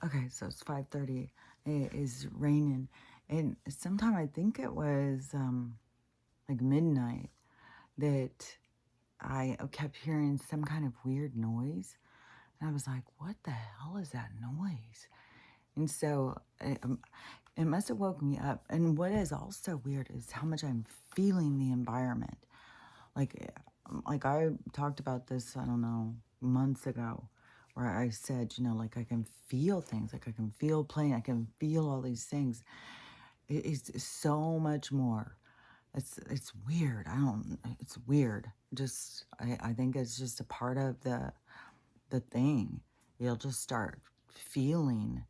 Okay, so it's 5:30. It is raining. And sometime I think it was like midnight that I kept hearing some kind of weird noise. And I was like, what the hell is that noise? And so it must have woke me up. And what is also weird is how much I'm feeling the environment. Like I talked about this, I don't know, months ago, where I said, like I can feel things, like I can feel pain, I can feel all these things. It's so much more. It's weird. It's weird. I think it's just a part of the thing. You'll just start feeling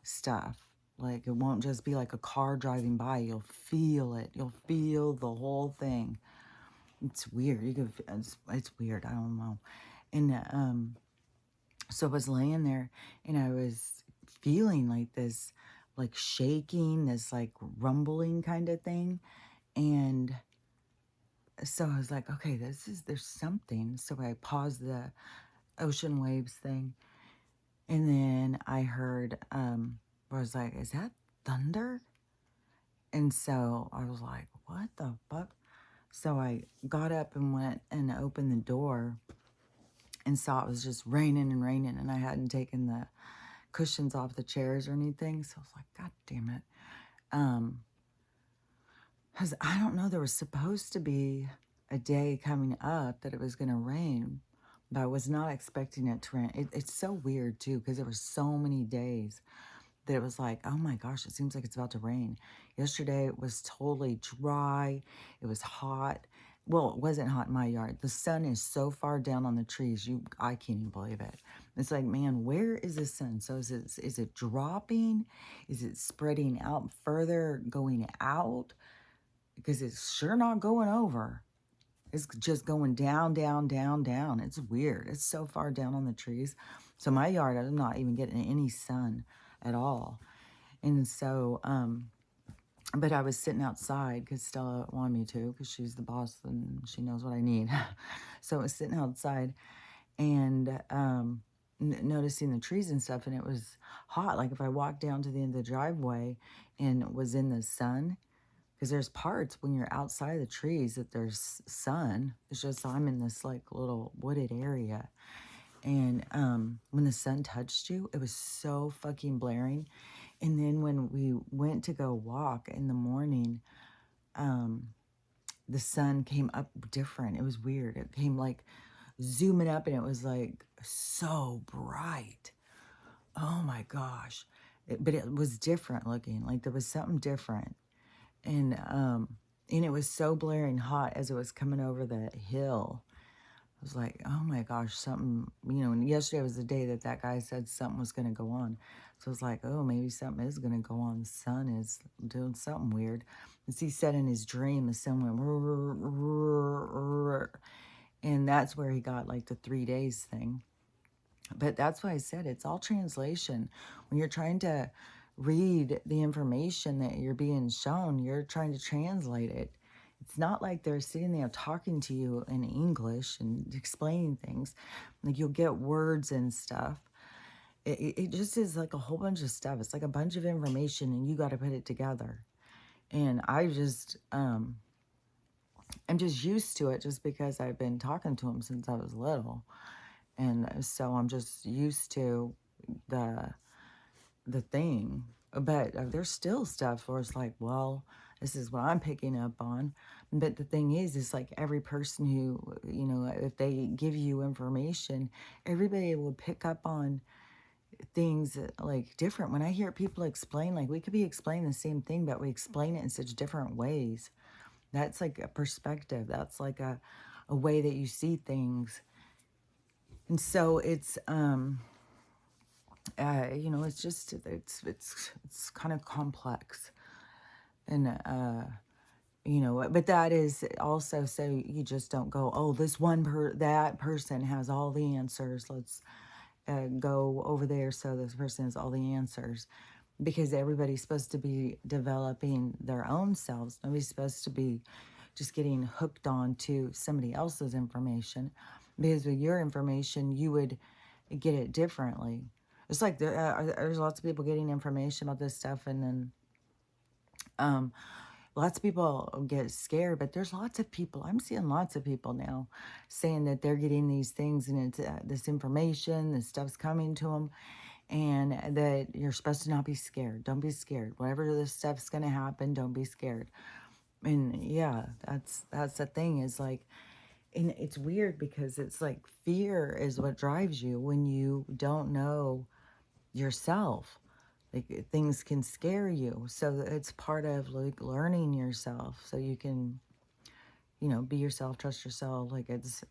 stuff. Like it won't just be like a car driving by. You'll feel it. You'll feel the whole thing. It's weird. It's weird. I don't know. And so I was laying there and I was feeling like this, like shaking, this like rumbling kind of thing. And so I was like, okay, there's something. So I paused the ocean waves thing. And then I heard, I was like, is that thunder? And so I was like, what the fuck? So I got up and went and opened the door and saw it was just raining and raining, and I hadn't taken the cushions off the chairs or anything. So I was like, God damn it. Because I don't know, there was supposed to be a day coming up that it was going to rain, but I was not expecting it to rain. It's so weird too, because there were so many days that it was like, oh my gosh, it seems like it's about to rain. Yesterday it was totally dry. It was hot. Well, it wasn't hot in my yard. The sun is so far down on the trees, I can't even believe it. It's like, man, where is the sun? So is it dropping? Is it spreading out further, going out? Because it's sure not going over. It's just going down, down, down, down. It's weird. It's so far down on the trees. So my yard, I'm not even getting any sun at all. And so, but I was sitting outside because Stella wanted me to, because she's the boss and she knows what I need. So I was sitting outside and noticing the trees and stuff, and it was hot. Like if I walked down to the end of the driveway and was in the sun, because there's parts when you're outside the trees that there's sun. It's just I'm in this like little wooded area. And when the sun touched you, it was so fucking blaring. And then when we went to go walk in the morning, the sun came up different. It was weird. It came like zooming up and it was like so bright. Oh my gosh. But it was different looking. Like there was something different. And it was so blaring hot as it was coming over the hill. I was like, oh my gosh, something, and yesterday was the day that guy said something was going to go on. So I was like, oh, maybe something is going to go on. The sun is doing something weird. As he said in his dream, the sun went, "Rrr, rrr, rrr," and that's where he got like the 3 days thing. But that's why I said it's all translation. When you're trying to read the information that you're being shown, you're trying to translate it. It's not like they're sitting there talking to you in English and explaining things. Like you'll get words and stuff. It just is like a whole bunch of stuff. It's like a bunch of information and you got to put it together. And I'm just used to it just because I've been talking to him since I was little. And so I'm just used to the thing. But there's still stuff where it's like, well, this is what I'm picking up on. But the thing is, it's like every person who, if they give you information, everybody will pick up on things like different. When I hear people explain, like we could be explaining the same thing, but we explain it in such different ways. That's like a perspective. That's like a way that you see things. And so it's just it's kind of complex, and but that is also so you just don't go, oh, that person has all the answers. Let's go over there so this person has all the answers, because everybody's supposed to be developing their own selves. Nobody's supposed to be just getting hooked on to somebody else's information, because with your information you would get it differently. It's like there's lots of people getting information about this stuff, and then um, lots of people get scared, but there's lots of people. I'm seeing lots of people now saying that they're getting these things and it's this information, this stuff's coming to them, and that you're supposed to not be scared. Don't be scared. Whatever this stuff's going to happen, don't be scared. And yeah, that's the thing is like, and it's weird because it's like fear is what drives you when you don't know yourself. Like things can scare you. So it's part of like learning yourself so you can, be yourself, trust yourself. Like this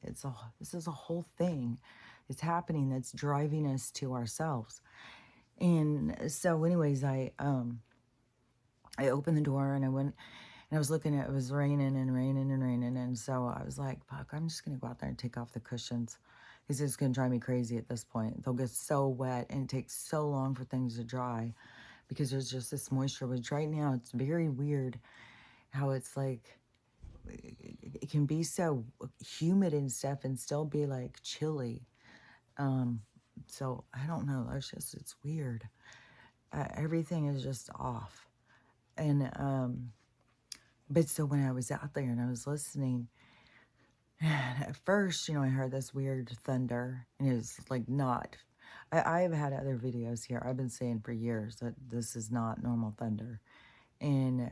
is a whole thing. It's happening that's driving us to ourselves. And so anyways, I opened the door and I went and I was looking at it was raining and raining and raining. And so I was like, fuck, I'm just going to go out there and take off the cushions because it's going to drive me crazy at this point. They'll get so wet and it takes so long for things to dry because there's just this moisture. Which right now it's very weird how it's like, it can be so humid and stuff and still be like chilly. So I don't know. It's weird. Everything is just off. And, but so when I was out there and I was listening, at first, I heard this weird thunder, and it was like not. I've had other videos here. I've been saying for years that this is not normal thunder, and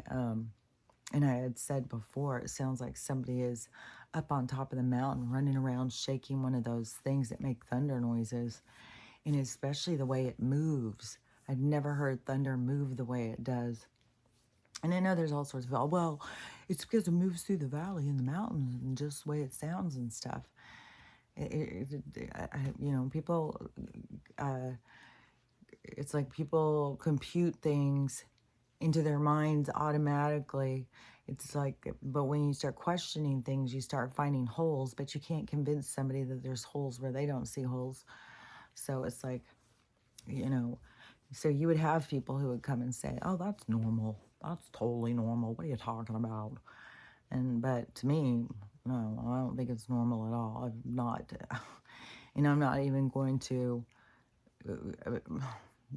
I had said before, it sounds like somebody is up on top of the mountain, running around, shaking one of those things that make thunder noises, and especially the way it moves. I've never heard thunder move the way it does. And I know there's all sorts of, oh, well, it's because it moves through the valley and the mountains and just the way it sounds and stuff. People, it's like people compute things into their minds automatically. It's like, but when you start questioning things, you start finding holes, but you can't convince somebody that there's holes where they don't see holes. So it's like, so you would have people who would come and say, oh, that's normal. That's totally normal. What are you talking about? But to me, no, I don't think it's normal at all. I'm not, I'm not even going to,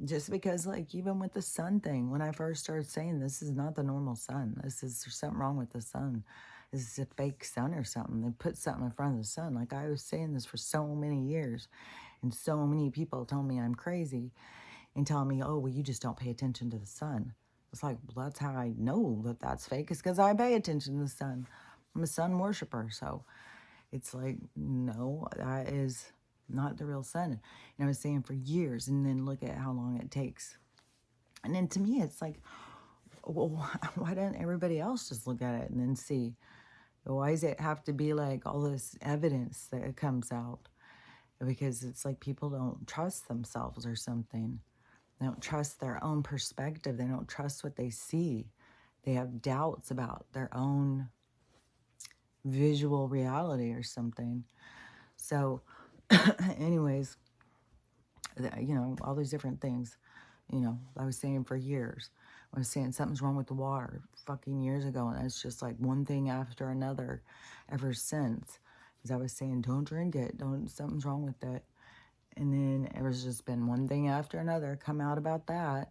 just because like even with the sun thing, when I first started saying this is not the normal sun, there's something wrong with the sun. This is a fake sun or something. They put something in front of the sun. Like I was saying this for so many years, and so many people told me I'm crazy and telling me, oh, well, you just don't pay attention to the sun. It's like, well, that's how I know that that's fake, is because I pay attention to the sun. I'm a sun worshiper. So it's like, no, that is not the real sun. And I was saying for years, and then look at how long it takes. And then to me, it's like, well, why doesn't everybody else just look at it and then see? Why does it have to be like all this evidence that comes out? Because it's like people don't trust themselves or something. They don't trust their own perspective. They don't trust what they see. They have doubts about their own visual reality or something. So, anyways, all these different things, I was saying for years. I was saying something's wrong with the water fucking years ago, and it's just like one thing after another ever since. As I was saying, don't drink it. Something's wrong with it. And then it was just been one thing after another come out about that.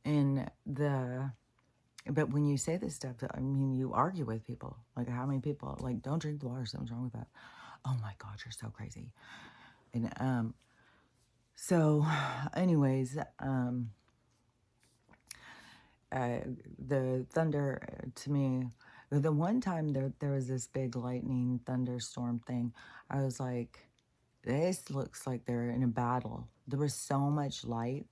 But when you say this stuff, I mean, you argue with people. Like, how many people, like, don't drink the water, something's wrong with that. Oh my God, you're so crazy. And, so anyways, the thunder to me, the one time there was this big lightning thunderstorm thing, I was like, this looks like they're in a battle. There was so much light,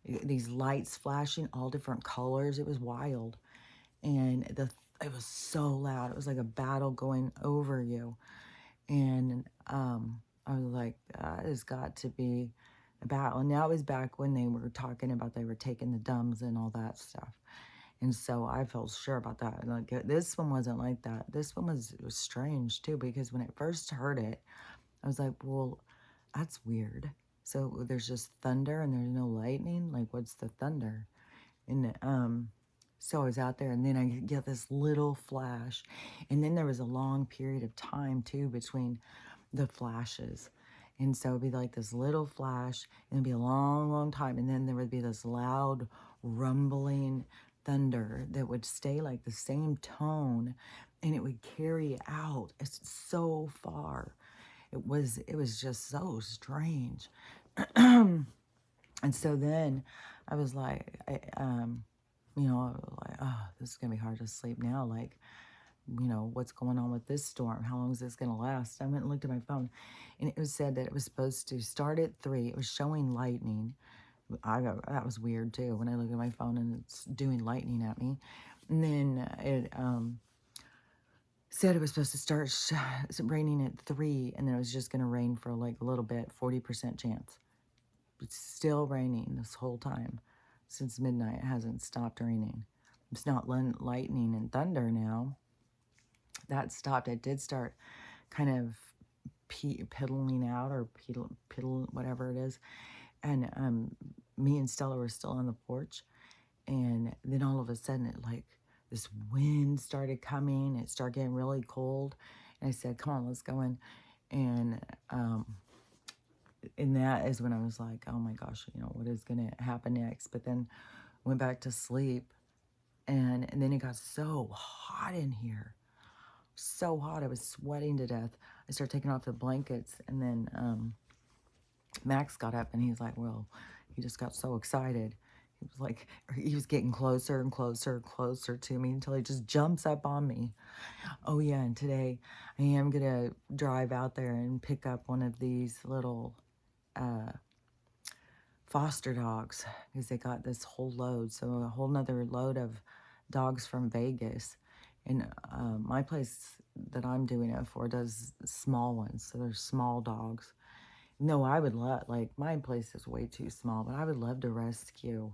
these lights flashing, all different colors. It was wild. And it was so loud. It was like a battle going over you. And I was like, that has got to be a battle. And that was back when they were talking about they were taking the dumbs and all that stuff. And so I felt sure about that. Like this one wasn't like that. This one was strange too, because when I first heard it, I was like, well, that's weird. So there's just thunder and there's no lightning. Like, what's the thunder? And so I was out there, and then I get this little flash, and then there was a long period of time too between the flashes, And so it'd be like this little flash, and it'd be a long, long time. And then there would be this loud, rumbling thunder that would stay like the same tone, and it would carry out so far. It was just so strange. And so then I was like, I was like, oh, this is gonna be hard to sleep now. Like, what's going on with this storm? How long is this going to last? I went and looked at my phone, and it was said that it was supposed to start at 3. It was showing lightning. That was weird too when I looked at my phone and it's doing lightning at me. And then it said it was supposed to start raining at 3, and then it was just going to rain for like a little bit, 40% chance. It's still raining this whole time. Since midnight, it hasn't stopped raining. It's not lightning and thunder now. That stopped. It did start kind of piddling out, or piddle, whatever it is. And me and Stella were still on the porch. And then all of a sudden, it like this wind started coming. It started getting really cold. And I said, come on, let's go in. And that is when I was like, oh my gosh, what is going to happen next? But then went back to sleep. And then it got so hot in here. So hot. I was sweating to death. I started taking off the blankets, and then Max got up, and he's like, well, he just got so excited. He was getting closer and closer and closer to me until he just jumps up on me. Oh yeah, and today I am gonna drive out there and pick up one of these little foster dogs, because they got this whole load, so a whole nother load of dogs from Vegas. And my place that I'm doing it for does small ones, so they're small dogs. No, I would love, like, my place is way too small, but I would love to rescue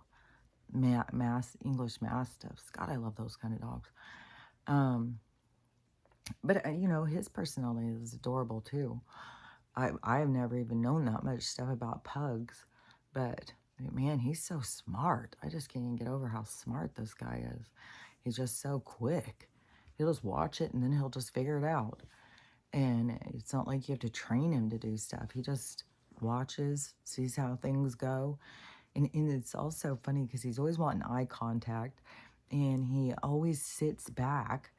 English Mastiffs. God, I love those kind of dogs. But his personality is adorable too. I have never even known that much stuff about pugs, but man, he's so smart. I just can't even get over how smart this guy is. He's just so quick. He'll just watch it, and then he'll just figure it out. And it's not like you have to train him to do stuff. He just watches, sees how things go. And it's also funny because he's always wanting eye contact, and he always sits back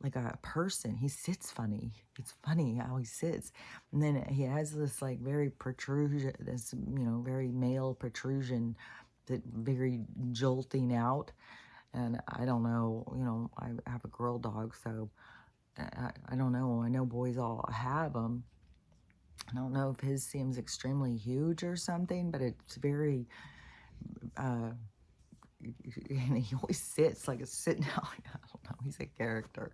like a person. He sits funny. It's funny how he sits. And then he has this like very protrusion, this, very male protrusion, that very jolting out. And I don't know, I have a girl dog, so I don't know. I know boys all have them. I don't know if his seems extremely huge or something, but it's very, and he always sits like a sitting down. I don't know. He's a character.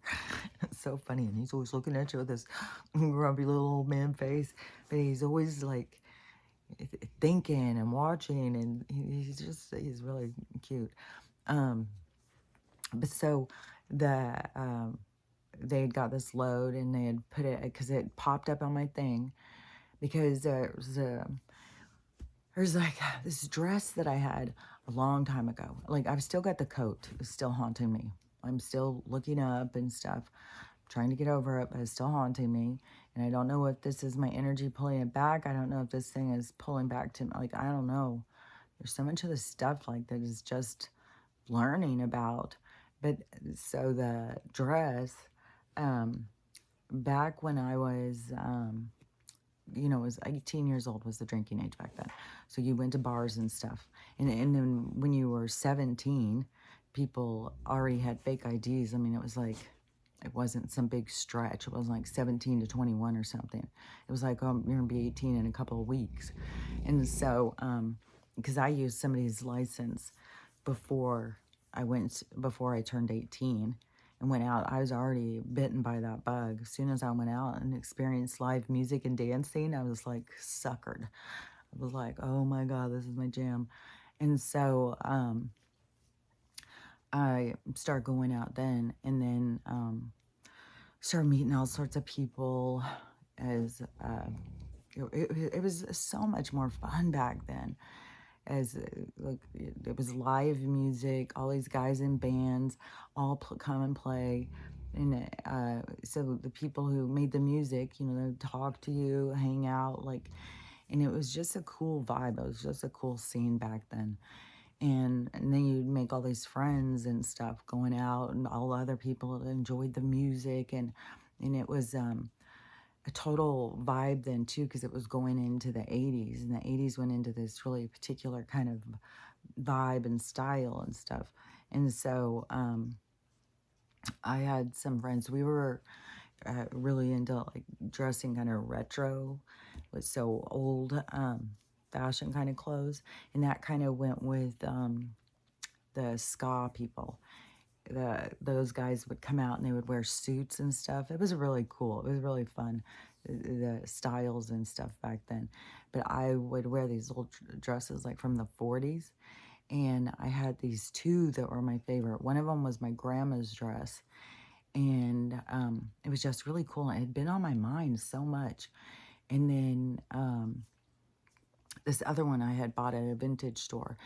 It's so funny. And he's always looking at you with this grumpy little old man face. But he's always like thinking and watching. And he's really cute. But so they had got this load, and they had put it, because it popped up on my thing, because there's like this dress that I had a long time ago. Like, I've still got the coat. It's still haunting me. I'm still looking up and stuff, trying to get over it, but it's still haunting me. And I don't know if this is my energy pulling it back. I don't know if this thing is pulling back to me. Like, I don't know. There's so much of this stuff like that is just learning about. But so the dress, back when I was, was 18 years old was the drinking age back then. So you went to bars and stuff. And then when you were 17, people already had fake IDs. I mean, it was like, it wasn't some big stretch. It wasn't like 17 to 21 or something. It was like, oh, you're going to be 18 in a couple of weeks. And so, because I used somebody's license before I turned 18 and went out, I was already bitten by that bug. As soon as I went out and experienced live music and dancing, I was like suckered. I was like, oh my God, this is my jam. And so I started going out then, and then started meeting all sorts of people. As it was so much more fun back then. As like, it was live music, all these guys in bands all come and play. And so the people who made the music, they'd talk to you, hang out, like, And it was just a cool vibe. It was just a cool scene back then. And then you'd make all these friends and stuff going out, and all the other people that enjoyed the music, and it was a total vibe then too, because it was going into the 80s, and the 80s went into this really particular kind of vibe and style and stuff. And so I had some friends. We were really into like dressing kind of retro, with so old fashion kind of clothes, and that kind of went with the ska people. Those guys would come out and they would wear suits and stuff. It was really cool. It was really fun, the styles and stuff back then. But I would wear these old dresses like from the 40s, and I had these two that were my favorite. One of them was my grandma's dress, and it was just really cool. It had been on my mind so much. And then this other one I had bought at a vintage store,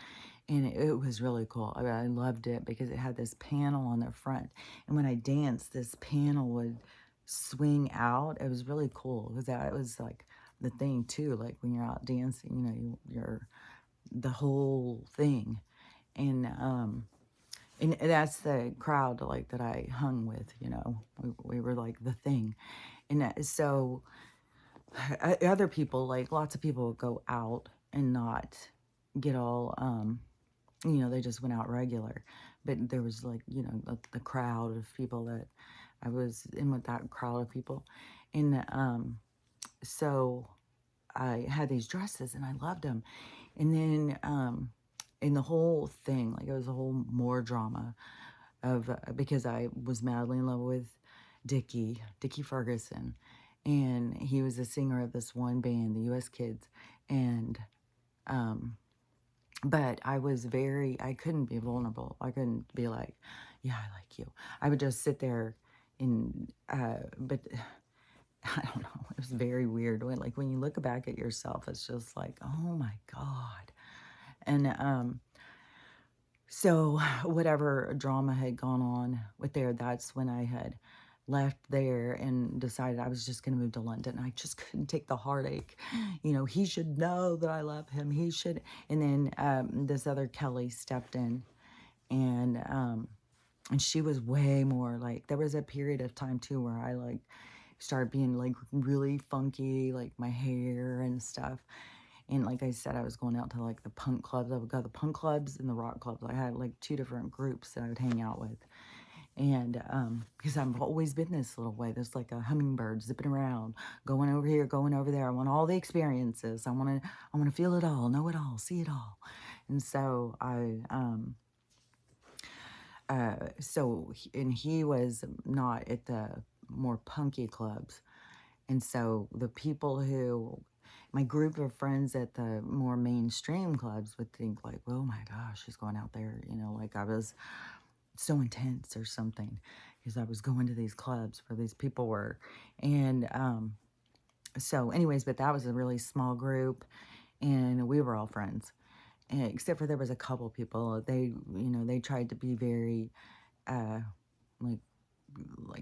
and it was really cool. I loved it because it had this panel on the front, and when I danced, this panel would swing out. It was really cool because that was like the thing too. Like when you're out dancing, you know, you're the whole thing, and that's the crowd like that I hung with. You know, we were like the thing, and so other people, like lots of people, would go out and not get all you know, they just went out regular. But there was like, you know, the crowd of people that I was in with, that crowd of people. And so I had these dresses and I loved them. And then in the whole thing, like it was a whole more drama of because I was madly in love with Dickie Ferguson. And he was a singer of this one band, the US Kids. And but I couldn't be vulnerable. I couldn't be like, yeah, I like you. I would just sit there and, but I don't know. It was very weird. Like when you look back at yourself, it's just like, oh my God. And so whatever drama had gone on with there, that's when I had left there and decided I was just going to move to London. I just couldn't take the heartache. You know, he should know that I love him. He should. And then this other Kelly stepped in, and she was way more like, there was a period of time too where I like started being like really funky, like my hair and stuff. And like I said, I was going out to like the punk clubs. I would go to the punk clubs and the rock clubs. I had like two different groups that I would hang out with. And because I've always been this little way, there's like a hummingbird zipping around, going over here, going over there. I want all the experiences. I want to feel it all, know it all, see it all. And so and he was not at the more punky clubs. And so the people who, my group of friends at the more mainstream clubs would think like, oh my gosh, she's going out there, you know, like I was so intense or something because I was going to these clubs where these people were. And so anyways, but that was a really small group and we were all friends. And except for there was a couple people, they, you know, they tried to be very like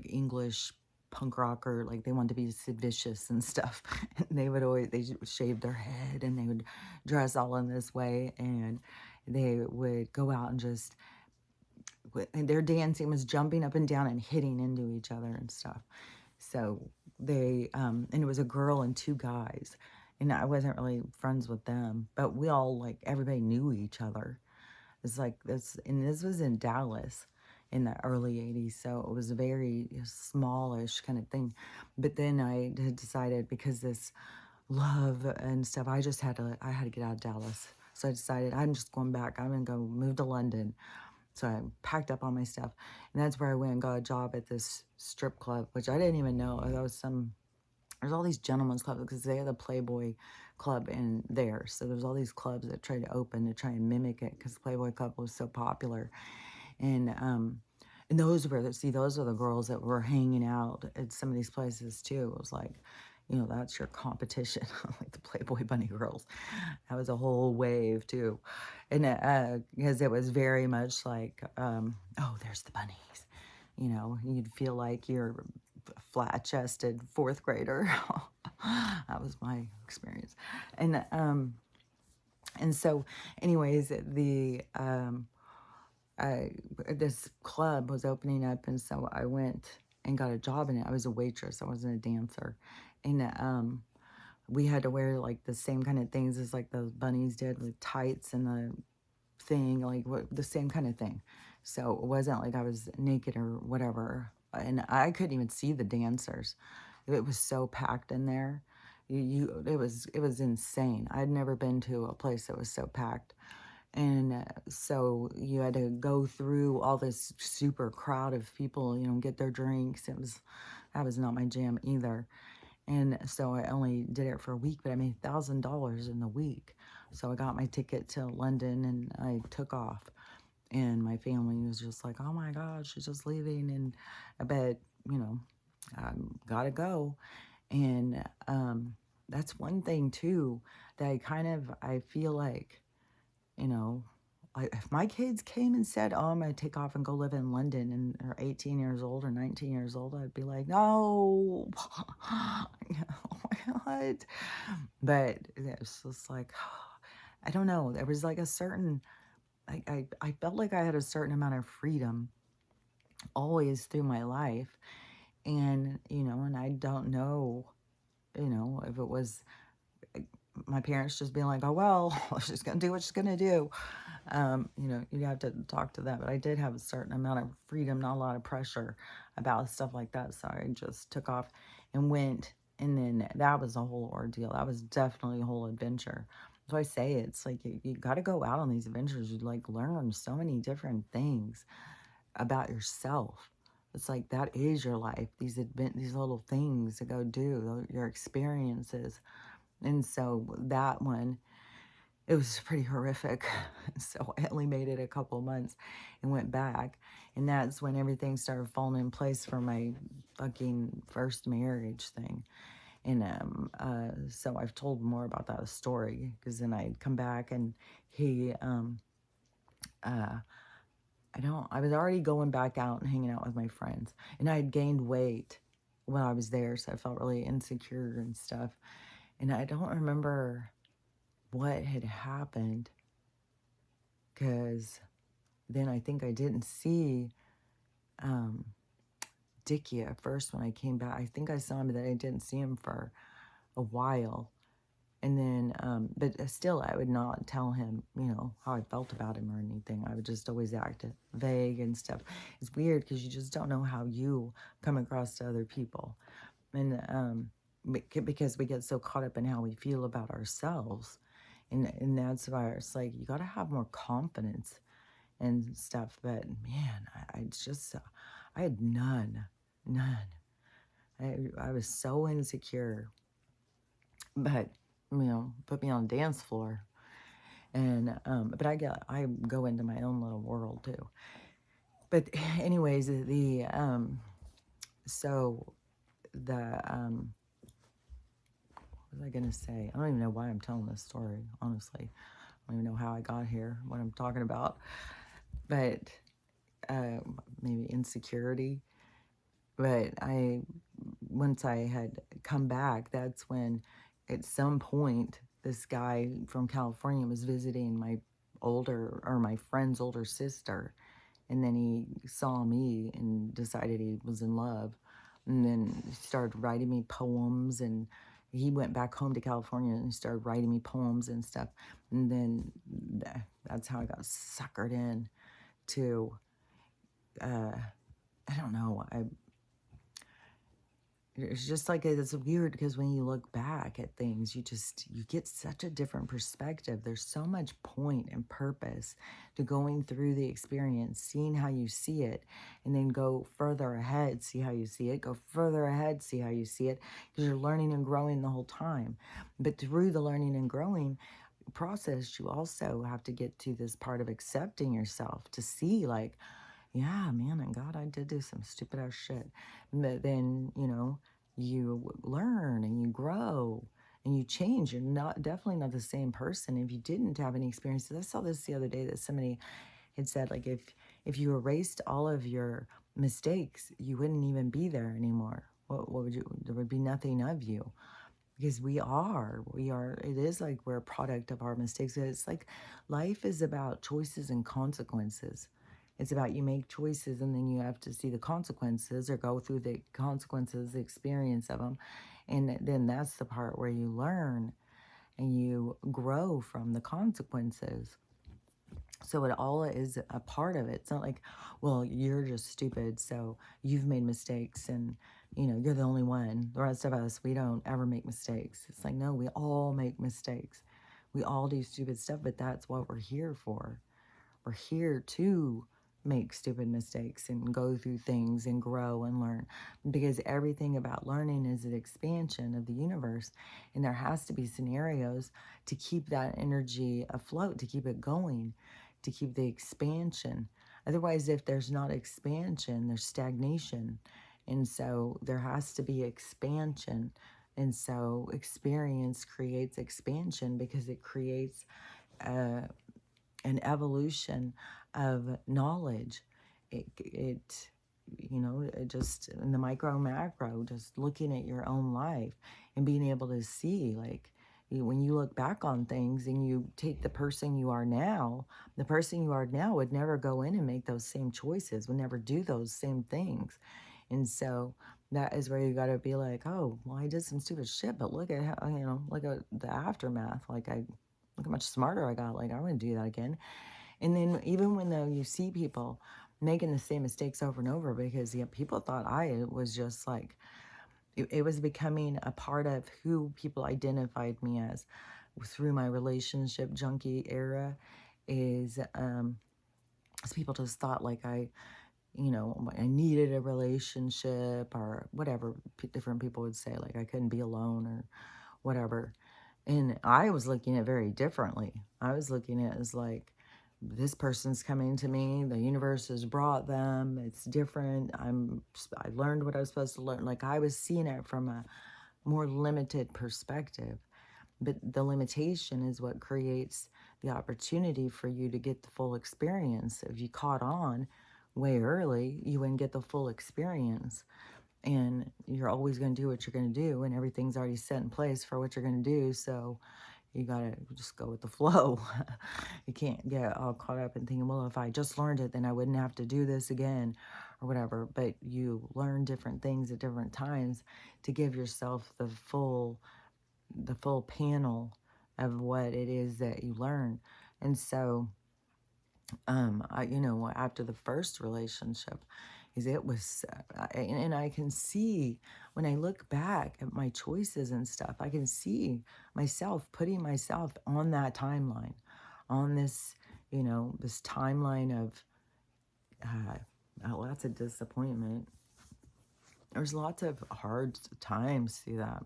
English punk rocker, like they wanted to be Sid Vicious and stuff. And they would shave their head and they would dress all in this way, and they would go out and just, and their dancing was jumping up and down and hitting into each other and stuff. So they, and it was a girl and two guys, and I wasn't really friends with them, but we all, like, everybody knew each other. It's like this, and this was in Dallas in the early 80s, so it was a very smallish kind of thing. But then I had decided, because this love and stuff, I had to get out of Dallas. So I decided I'm just going back. I'm going to go move to London. So I packed up all my stuff, and that's where I went and got a job at this strip club, which I didn't even know. There's all these gentlemen's clubs because they had a Playboy club in there. So there's all these clubs that tried to open to try and mimic it because the Playboy club was so popular. And those were the girls that were hanging out at some of these places too. It was like, you know, that's your competition, like the Playboy Bunny girls. That was a whole wave too. And because it was very much like, oh, there's the bunnies. You know, you'd feel like you're a flat-chested fourth grader. That was my experience. And so anyways, I, this club was opening up, and so I went and got a job in it. I was a waitress. I wasn't a dancer. And we had to wear like the same kind of things as like those bunnies did, with tights and the thing, like the same kind of thing. So it wasn't like I was naked or whatever. And I couldn't even see the dancers. It was so packed in there. It was insane. I'd never been to a place that was so packed. And so you had to go through all this super crowd of people, get their drinks. That was not my jam either. And so I only did it for a week, but I made $1,000 in the week. So I got my ticket to London and I took off. And my family was just like, oh my God, she's just leaving. And I bet, I gotta go. And that's one thing too that I feel like, you know, like if my kids came and said, oh, I'm going to take off and go live in London and are 18 years old or 19 years old, I'd be like, no, what? But it's just like, I don't know. There was like a certain, I felt like I had a certain amount of freedom always through my life. And, and I don't know, if it was my parents just being like, oh, well, she's going to do what she's going to do. You have to talk to them. But I did have a certain amount of freedom, not a lot of pressure about stuff like that. So I just took off and went. And then that was a whole ordeal. That was definitely a whole adventure. So I say it's like you got to go out on these adventures. You like learn so many different things about yourself. It's like that is your life. These little things to go do, your experiences. And so that one, it was pretty horrific. So I only made it a couple months and went back. And that's when everything started falling in place for my fucking first marriage thing. And so I've told more about that story because then I'd come back and he, I was already going back out and hanging out with my friends. And I had gained weight when I was there. So I felt really insecure and stuff. And I don't remember what had happened because then I think I didn't see Dickie at first when I came back. I think I saw him, but I didn't see him for a while. And then, but still, I would not tell him, how I felt about him or anything. I would just always act vague and stuff. It's weird because you just don't know how you come across to other people. And because we get so caught up in how we feel about ourselves. And that's why it's like, you got to have more confidence and stuff. But man, I had none. I was so insecure. But, put me on a dance floor. And, but I go into my own little world too. But anyways, so the, what was I going to say? I don't even know why I'm telling this story, honestly. I don't even know how I got here, what I'm talking about. But maybe insecurity. But once I had come back, that's when at some point this guy from California was visiting my friend's older sister. And then he saw me and decided he was in love. And then he started writing me poems, and he went back home to California and started writing me poems and stuff. And then that's how I got suckered in to, I don't know, it's just like, it's weird because when you look back at things, you get such a different perspective. There's so much point and purpose to going through the experience, seeing how you see it, and then go further ahead, see how you see it, go further ahead, see how you see it, because you're learning and growing the whole time. But through the learning and growing process, you also have to get to this part of accepting yourself to see, like, yeah, man, and God, I did do some stupid ass shit. But then, you learn and you grow and you change. You're definitely not the same person if you didn't have any experiences. I saw this the other day that somebody had said, like, if you erased all of your mistakes, you wouldn't even be there anymore. What would you? There would be nothing of you. because it is like we're a product of our mistakes. It's like life is about choices and consequences. It's about you make choices and then you have to see the consequences or go through the consequences, the experience of them. And then that's the part where you learn and you grow from the consequences. So it all is a part of it. It's not like, well, you're just stupid, so you've made mistakes and you're the only one. The rest of us, we don't ever make mistakes. It's like, no, we all make mistakes. We all do stupid stuff, but that's what we're here for. We're here to make stupid mistakes and go through things and grow and learn, because everything about learning is an expansion of the universe, and there has to be scenarios to keep that energy afloat, to keep it going, to keep the expansion. Otherwise, if there's not expansion, there's stagnation. And so there has to be expansion. And so experience creates expansion because it creates a an evolution of knowledge. It it just in the micro macro, just looking at your own life and being able to see, like, when you look back on things and you take the person you are now would never go in and make those same choices, would never do those same things. And so that is where you got to be like, oh, well, I did some stupid shit, but look at how, look at the aftermath. Like, look how much smarter I got. Like, I wouldn't do that again. And then even when though you see people making the same mistakes over and over, because people thought I was just like, it was becoming a part of who people identified me as through my relationship junkie era, is people just thought like I needed a relationship or whatever different people would say, like I couldn't be alone or whatever. And I was looking at it very differently. I was looking at it as like, this person's coming to me, the universe has brought them, it's different. I learned what I was supposed to learn. Like, I was seeing it from a more limited perspective. But the limitation is what creates the opportunity for you to get the full experience. If you caught on way early, you wouldn't get the full experience. And you're always going to do what you're going to do, and everything's already set in place for what you're going to do. So you got to just go with the flow. You can't get all caught up in thinking, well, if I just learned it, then I wouldn't have to do this again or whatever. But you learn different things at different times to give yourself the full panel of what it is that you learn. And so, after the first relationship, is it was, and I can see when I look back at my choices and stuff, I can see myself putting myself on that timeline, on this, this timeline of lots of disappointment. There's lots of hard times through that.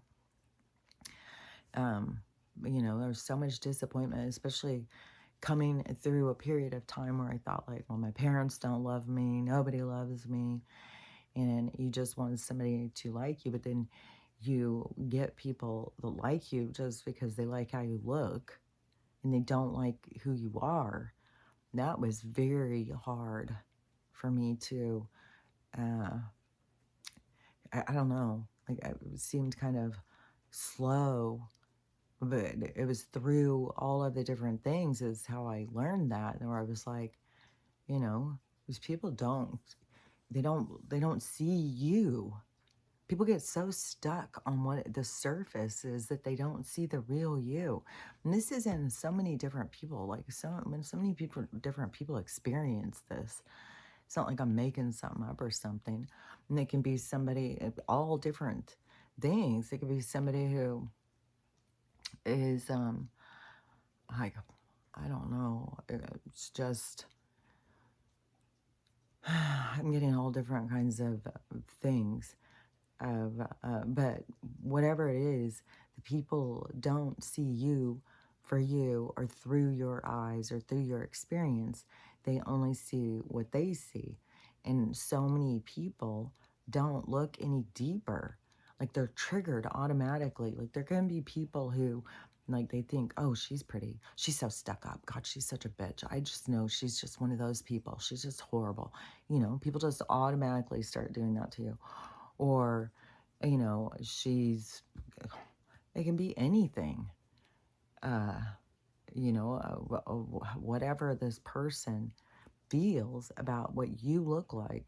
There's so much disappointment, especially coming through a period of time where I thought, like, well, my parents don't love me, nobody loves me, and you just want somebody to like you, but then you get people that like you just because they like how you look and they don't like who you are. That was very hard for me to, I don't know, like, it seemed kind of slow, but it was through all of the different things is how I learned that, and where I was like, these people they don't see you. People get so stuck on what the surface is that they don't see the real you. And this is in so many different people, like so many people, different people experience this. It's not like I'm making something up or something. And it can be somebody, all different things. It could be somebody who is, like, I don't know. It's just, I'm getting all different kinds of things. But whatever it is, the people don't see you for you or through your eyes or through your experience. They only see what they see. And so many people don't look any deeper. Like, they're triggered automatically. Like, there can be people who, like, they think, oh, she's pretty. She's so stuck up. God, she's such a bitch. I just know she's just one of those people. She's just horrible. People just automatically start doing that to you. Or, she's, They can be anything. Uh, whatever this person feels about what you look like.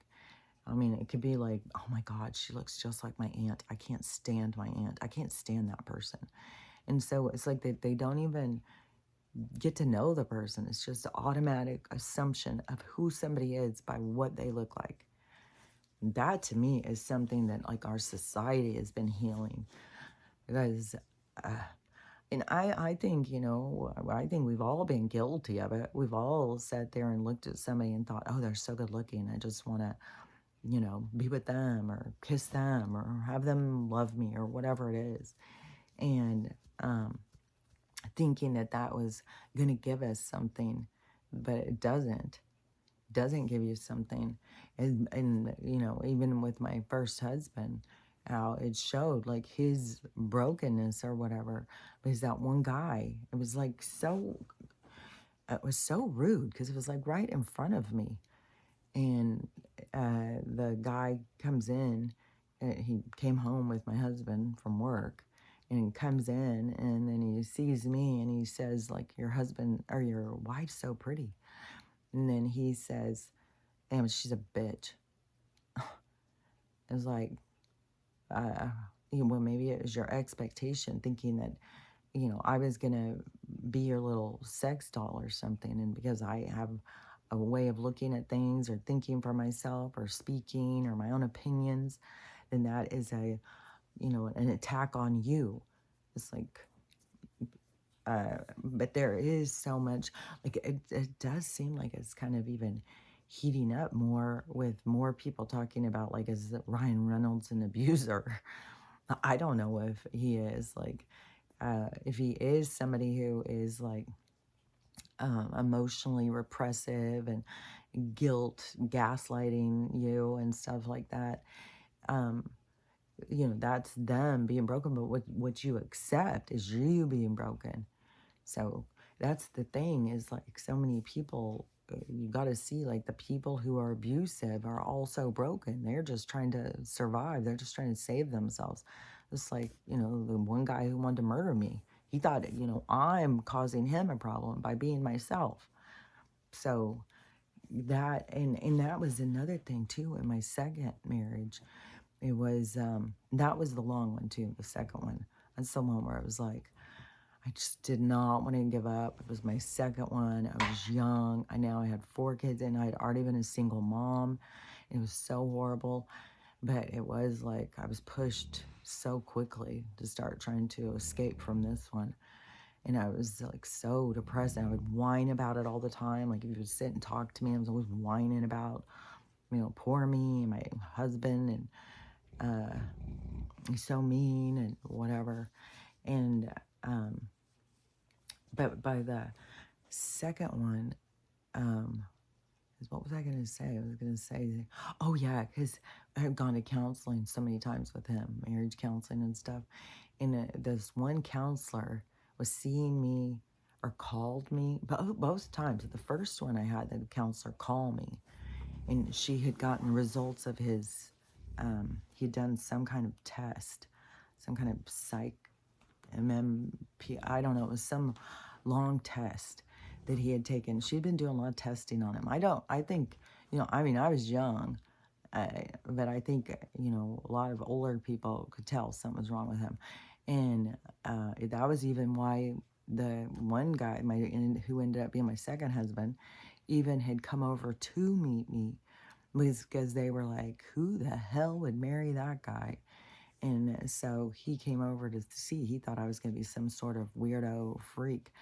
I mean, it could be like, oh my God, she looks just like my aunt. I can't stand my aunt. I can't stand that person. And so it's like they don't even get to know the person. It's just an automatic assumption of who somebody is by what they look like. That to me is something that like our society has been healing because, and I think, I think we've all been guilty of it. We've all sat there and looked at somebody and thought, oh, they're so good looking. I just want to, be with them or kiss them or have them love me or whatever it is. And thinking that that was going to give us something, but it doesn't give you something. And even with my first husband, how it showed like his brokenness or whatever, because that one guy, it was like it was so rude because it was like right in front of me. And the guy comes in, he came home with my husband from work, and he comes in and then he sees me and he says like, your husband or your wife's so pretty. And then he says, damn, she's a bitch. It was like, well, maybe it was your expectation, thinking that, I was going to be your little sex doll or something. And because I have a way of looking at things or thinking for myself or speaking or my own opinions, then that is an attack on you. It's like, but there is so much, like, it does seem like it's kind of even heating up more with more people talking about, like, is Ryan Reynolds an abuser? I don't know if he is, like, if he is somebody who is, like, emotionally repressive and guilt, gaslighting you and stuff like that. Um, that's them being broken, but what you accept is you being broken. So that's the thing is like so many people, you got to see like the people who are abusive are also broken. They're just trying to survive. They're just trying to save themselves. It's like, the one guy who wanted to murder me, he thought, I'm causing him a problem by being myself. So and that was another thing too in my second marriage. It was, that was the long one too, the second one. That's the one where it was like, I just did not want to give up. It was my second one. I was young. I had 4 kids and I had already been a single mom. It was so horrible. But it was like I was pushed so quickly to start trying to escape from this one. And I was like so depressed. And I would whine about it all the time. Like if you would sit and talk to me, I was always whining about, poor me and my husband and he's so mean and whatever. And but by the second one, what was I going to say? I was going to say, oh yeah, because I had gone to counseling so many times with him, marriage counseling and stuff. And this one counselor was seeing me or called me, both times. The first one I had the counselor call me, and she had gotten results of his, he had done some kind of test, some kind of psych, MMP, I don't know, it was some long test that he had taken. She'd been doing a lot of testing on him. I think, I was young, but I think, a lot of older people could tell something was wrong with him. And that was even why the one guy, who ended up being my second husband, even had come over to meet me, was because they were like, who the hell would marry that guy? And so he came over to see. He thought I was going to be some sort of weirdo freak.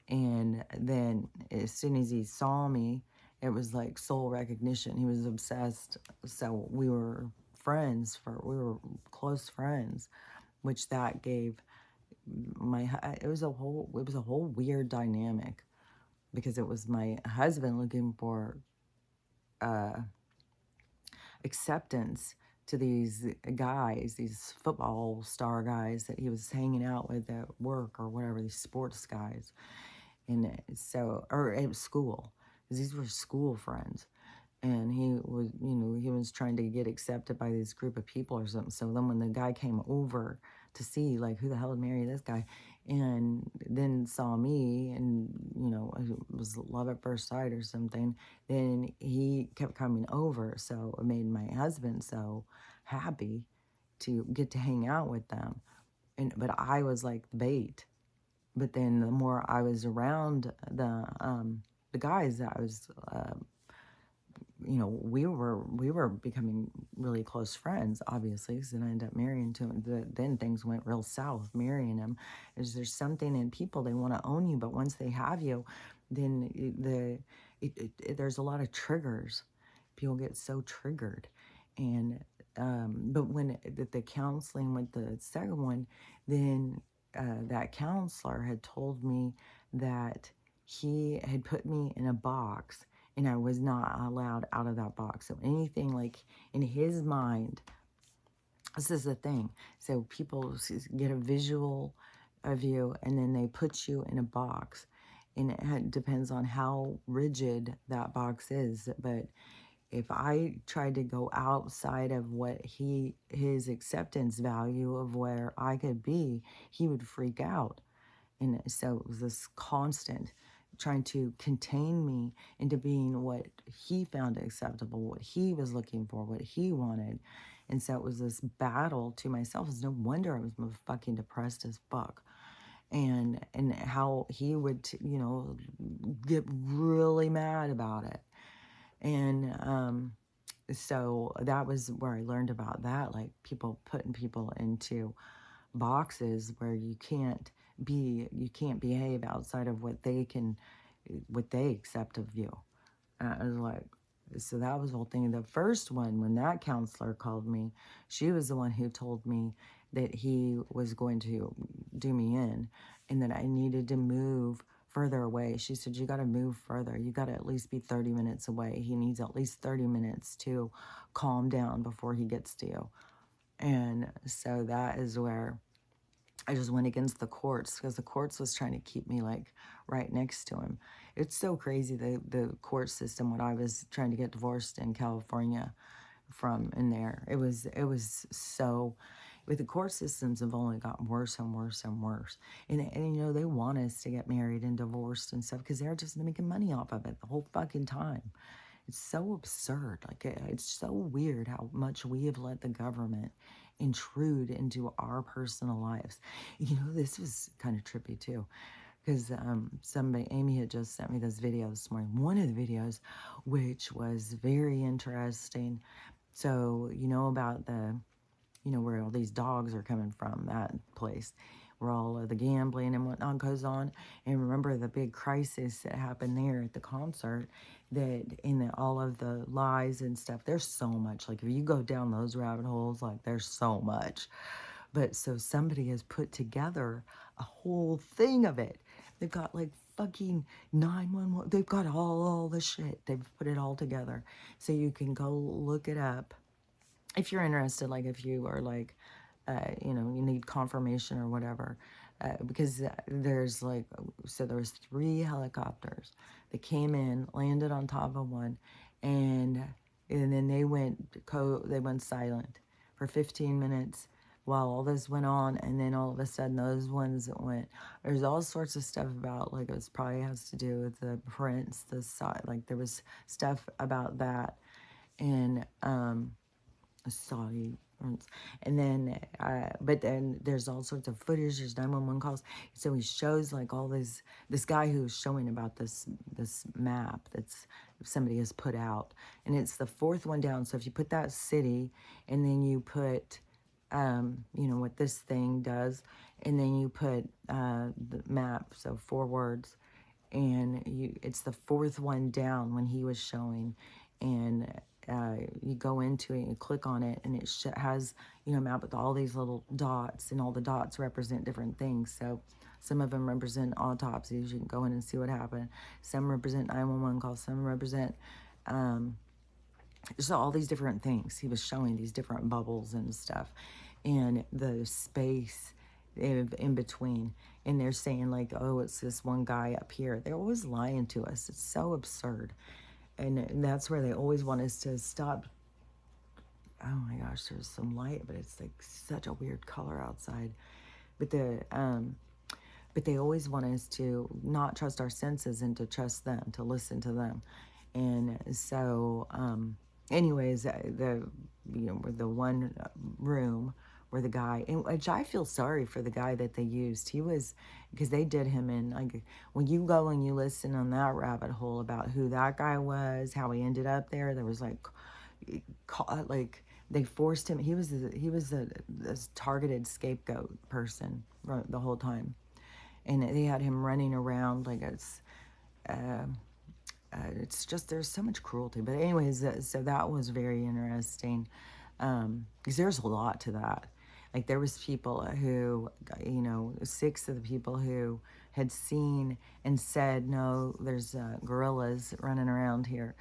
And then as soon as he saw me, it was like soul recognition. He was obsessed. So we were we were close friends, which that gave it was a whole weird dynamic because it was my husband looking for acceptance to these guys, these football star guys that he was hanging out with at work or whatever, these sports guys. And so, or at school, because these were school friends. And he was trying to get accepted by this group of people or something. So then when the guy came over to see like who the hell would marry this guy, and then saw me, and it was love at first sight or something. Then he kept coming over, so it made my husband so happy to get to hang out with them. But I was like the bait. But then the more I was around the guys that I was, we were becoming really close friends, obviously, because then I ended up marrying to him. Then things went real south marrying him. There's something in people, they want to own you, but once they have you, then there's a lot of triggers. People get so triggered. And but when the counseling with the second one, then that counselor had told me that he had put me in a box and I was not allowed out of that box. So anything like in his mind, this is the thing. So people get a visual of you and then they put you in a box. And it depends on how rigid that box is. But if I tried to go outside of what his acceptance value of where I could be, he would freak out. And so it was this constant trying to contain me into being what he found acceptable, what he was looking for, what he wanted. And so it was this battle to myself. It's no wonder I was fucking depressed as fuck. And how he would, get really mad about it. And so that was where I learned about that, like people putting people into boxes where you can't behave outside of what they accept of you. I was like, so that was the whole thing. The first one, when that counselor called me, she was the one who told me that he was going to do me in and that I needed to move further away. She said, you got to move further. You got to at least be 30 minutes away. He needs at least 30 minutes to calm down before he gets to you. And so that is where I just went against the courts, because the courts was trying to keep me like right next to him. It's so crazy, the court system. When I was trying to get divorced in California from in there, it was so, with the court systems have only gotten worse and worse and worse. And they want us to get married and divorced and stuff because they're just making money off of it the whole fucking time. It's so absurd. Like, it's so weird how much we have let the government intrude into our personal lives. This was kind of trippy too, because Amy had just sent me this video this morning. One of the videos, which was very interesting. So, about where all these dogs are coming from, that place where all of the gambling and whatnot goes on. And remember the big crisis that happened there at the concert, that in all of the lies and stuff, there's so much. Like, if you go down those rabbit holes, like, there's so much. But so somebody has put together a whole thing of it. They've got like fucking 911. They've got all the shit. They've put it all together. So you can go look it up if you're interested, like if you are like, you need confirmation or whatever, because there's like, so there was 3 helicopters that came in, landed on top of one, and then they went silent for 15 minutes while all this went on, and then all of a sudden those ones that went, there's all sorts of stuff about, like, it probably has to do with the prince, the side, like there was stuff about that, and Saudi. And then, but then there's all sorts of footage. There's 911 calls. So he shows like all this guy who's showing about this map that's somebody has put out, and it's the 4th one down. So if you put that city, and then you put, what this thing does, and then you put the map. So 4 words, and it's the 4th one down when he was showing, and you go into it, you click on it, and it has, a map with all these little dots, and all the dots represent different things. So some of them represent autopsies. You can go in and see what happened. Some represent 911 calls. Some represent, so all these different things. He was showing these different bubbles and stuff, and the space in between. And they're saying like, oh, it's this one guy up here. They're always lying to us. It's so absurd. And that's where they always want us to stop oh my gosh, there's some light, but it's like such a weird color outside. But but they always want us to not trust our senses and to trust them, to listen to them. And so, anyways, the one room where the guy, and which I feel sorry for the guy that they used. He was, because they did him in, like, when you go and you listen on that rabbit hole about who that guy was, how he ended up there, was like they forced him. He was a this targeted scapegoat person the whole time, and they had him running around like uh, it's just, there's so much cruelty. But anyways, so that was very interesting, because there's a lot to that. Like, there was people who, 6 of the people who had seen and said, no, there's gorillas running around here.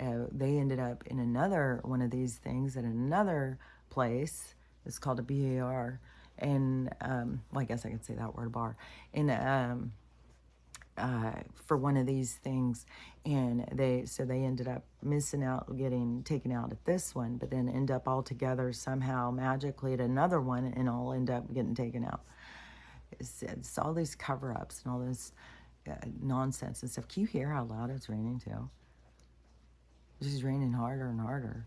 They ended up in another one of these things at another place. It's called a BAR. And, well, I guess I could say that word, bar. And, for one of these things, and they ended up missing out, getting taken out at this one, but then end up all together somehow magically at another one, and all end up getting taken out. It's all these cover-ups and all this nonsense and stuff. Can you hear how loud it's raining too? It's just raining harder and harder.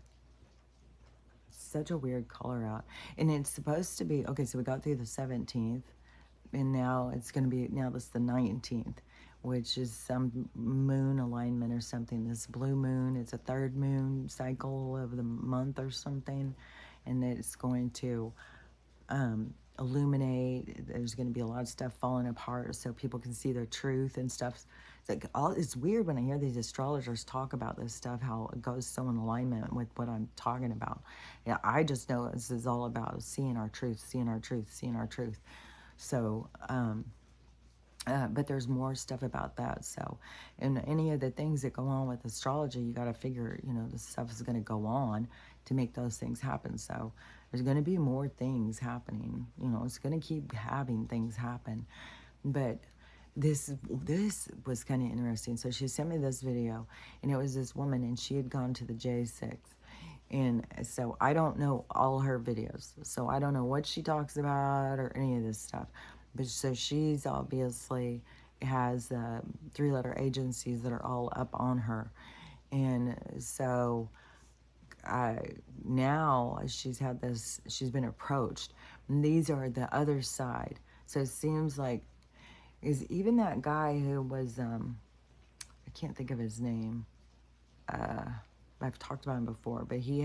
It's such a weird color out, and it's supposed to be okay. So we got through the 17th, and now it's going to be, now this is the 19th, which is some moon alignment or something. This blue moon, it's a third moon cycle of the month or something, and it's going to illuminate. There's going to be a lot of stuff falling apart so people can see their truth and stuff. It's weird when I hear these astrologers talk about this stuff, how it goes so in alignment with what I'm talking about. Yeah, I just know this is all about seeing our truth, seeing our truth, seeing our truth. So, but there's more stuff about that. So, and any of the things that go on with astrology, you got to figure, this stuff is going to go on to make those things happen. So there's going to be more things happening. It's going to keep having things happen. But this was kind of interesting. So she sent me this video, and it was this woman, and she had gone to the J6. And so I don't know all her videos. So I don't know what she talks about or any of this stuff. But so she's obviously has 3-letter agencies that are all up on her. And so now she's been approached. And these are the other side. So it seems like, is even that guy who was, I can't think of his name. I've talked about him before, but he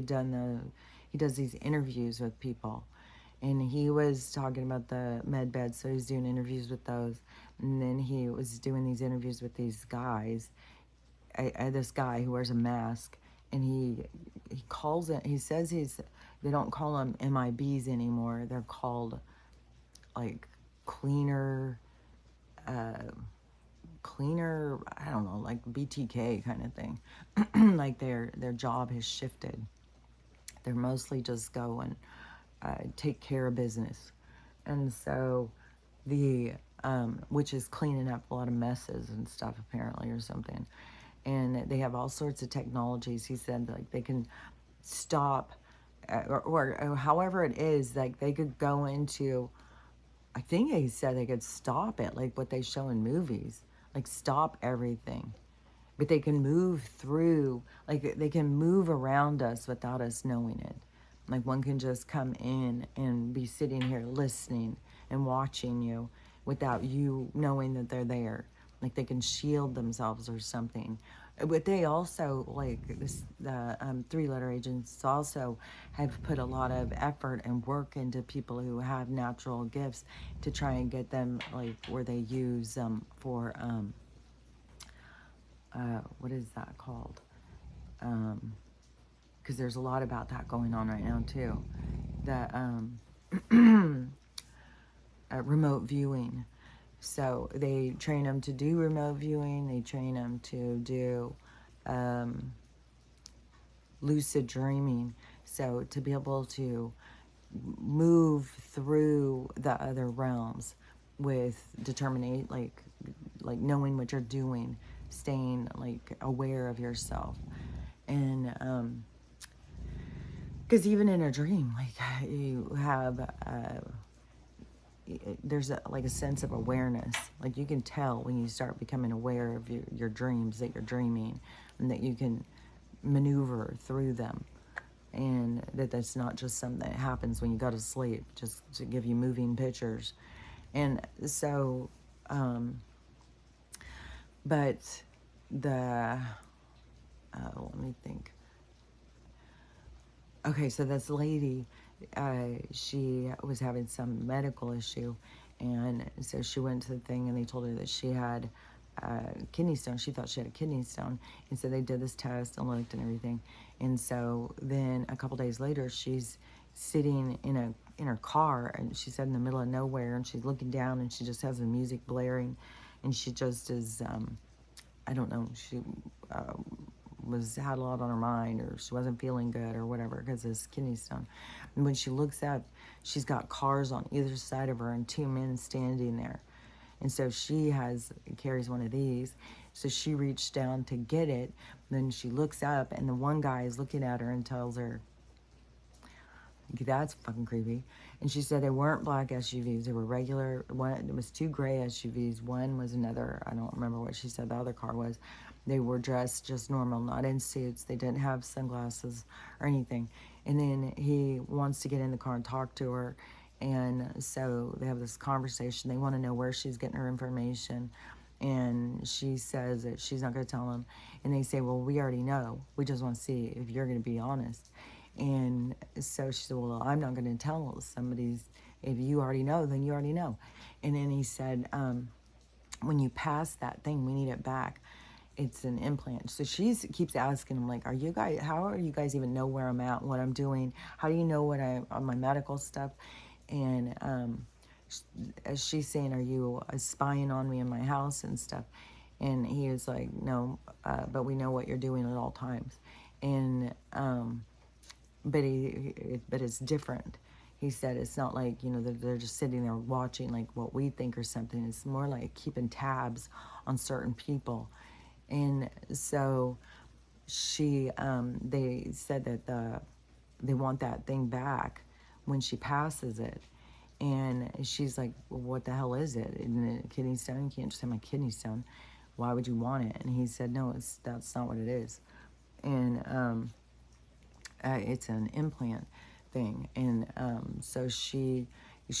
does these interviews with people, and he was talking about the med beds, so he's doing interviews with those, and then he was doing these interviews with these guys, this guy who wears a mask, and he calls it, he says they don't call them MIBs anymore, they're called like cleaner, I don't know, like BTK kind of thing. Like their job has shifted. They're mostly just go and take care of business. And so which is cleaning up a lot of messes and stuff apparently or something. And they have all sorts of technologies. He said like they can stop or however it is, like they could go into, I think he said they could stop it, like what they show in movies, like stop everything. But they can move through, like they can move around us without us knowing it. Like one can just come in and be sitting here listening and watching you without you knowing that they're there. Like they can shield themselves or something. But they also, like the 3-letter agents also have put a lot of effort and work into people who have natural gifts to try and get them, like where they use for, what is that called? Because there's a lot about that going on right now too. The remote viewing. So they train them to do remote viewing. They train them to do lucid dreaming. So to be able to move through the other realms with determination, like knowing what you're doing, staying like aware of yourself. And Because even in a dream, like you have, there's like a sense of awareness. Like you can tell when you start becoming aware of your dreams that you're dreaming, and that you can maneuver through them, and that that's not just something that happens when you go to sleep, just to give you moving pictures. And so, but the, let me think. Okay, so this lady, she was having some medical issue, and so she went to the thing, and they told her that she had kidney stone. She thought she had a kidney stone, and so they did this test and looked and everything. And so then a couple days later, she's sitting in her car, and she said in the middle of nowhere, and she's looking down, and she just has the music blaring, and she just is, I don't know, she had a lot on her mind, or she wasn't feeling good or whatever because of this kidney stone. And when she looks up, she's got cars on either side of her and two men standing there. And so she carries one of these. So she reached down to get it. Then she looks up, and the one guy is looking at her and tells her, that's fucking creepy. And she said they weren't black SUVs. They were regular. One, it was two gray SUVs. One was another. I don't remember what she said the other car was. They were dressed just normal, not in suits. They didn't have sunglasses or anything. And then he wants to get in the car and talk to her. And so they have this conversation. They want to know where she's getting her information. And she says that she's not going to tell him. And they say, well, we already know. We just want to see if you're going to be honest. And so she said, well, I'm not going to tell somebody's, if you already know, then you already know. And then he said, when you pass that thing, we need it back. It's an implant. So she keeps asking him, like, how are you guys even know where I'm at, what I'm doing? How do you know what on my medical stuff? And she's saying, are you spying on me in my house and stuff? And he was like, no, but we know what you're doing at all times. And, but it's different. He said it's not like, they're just sitting there watching like what we think or something. It's more like keeping tabs on certain people. And so they said that they want that thing back when she passes it. And she's like, well, what the hell is it? Isn't it a kidney stone? You can't just have my kidney stone. Why would you want it? And he said, no, that's not what it is. And it's an implant thing. And so she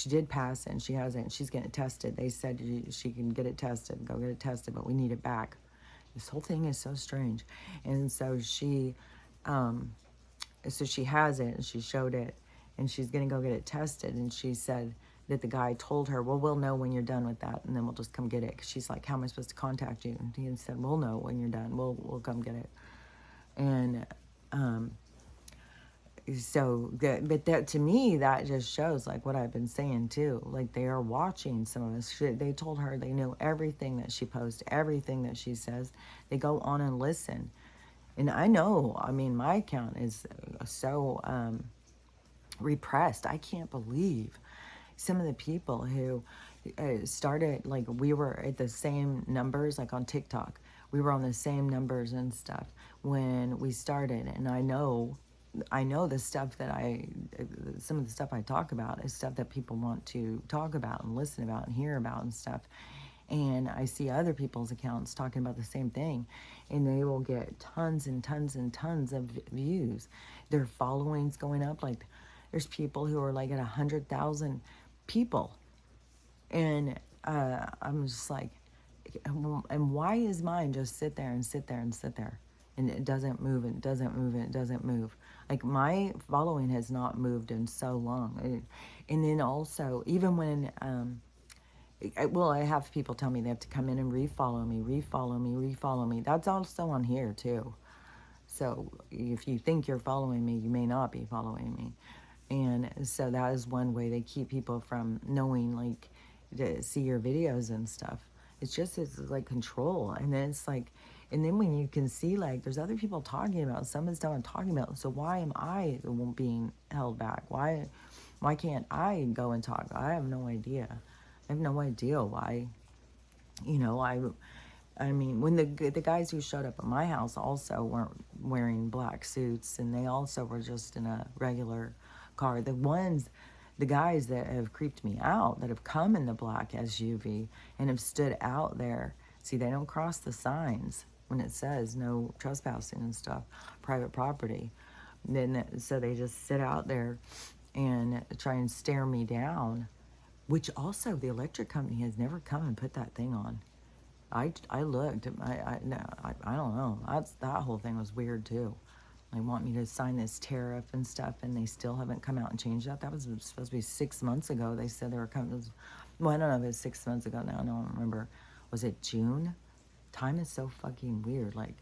did pass it, and she has it, and she's getting it tested. They said she can get it tested, go get it tested, but we need it back. This whole thing is so strange. And so she has it, and she showed it, and she's going to go get it tested. And she said that the guy told her, well, we'll know when you're done with that, and then we'll just come get it. 'Cause she's like, how am I supposed to contact you? And he said, we'll know when you're done. We'll come get it. And so but that, to me, that just shows like what I've been saying too. Like, they are watching some of us. They told her they knew everything that she posts, everything that she says. They go on and listen. And I know, I mean, my account is so repressed. I can't believe some of the people who started, like, we were at the same numbers, like on TikTok. We were on the same numbers and stuff when we started. And I know the stuff that some of the stuff I talk about is stuff that people want to talk about and listen about and hear about and stuff. And I see other people's accounts talking about the same thing, and they will get tons and tons and tons of views. Their following's going up. Like, there's people who are like at 100,000 people. And I'm just like, and why is mine just sit there and sit there and sit there? And it doesn't move, and it doesn't move, and it doesn't move. Like, my following has not moved in so long. And then also, even when, I have people tell me they have to come in and refollow me. That's also on here too. So if you think you're following me, you may not be following me. And so that is one way they keep people from knowing, like, to see your videos and stuff. It's like control. And then it's like, and then when you can see, like, there's other people talking about some of the stuff I'm talking about. So why am I being held back? Why can't I go and talk? I have no idea. I have no idea why, I mean, when the guys who showed up at my house also weren't wearing black suits, and they also were just in a regular car. The guys that have creeped me out, that have come in the black SUV and have stood out there. See, they don't cross the signs when it says no trespassing and stuff, private property. So they just sit out there and try and stare me down. Which also, the electric company has never come and put that thing on. I looked. No, I don't know. That whole thing was weird too. They want me to sign this tariff and stuff, and they still haven't come out and changed that. That was supposed to be 6 months ago. They said they were coming. Well, I don't know if it's 6 months ago now. I don't remember. Was it June? Time is so fucking weird. Like,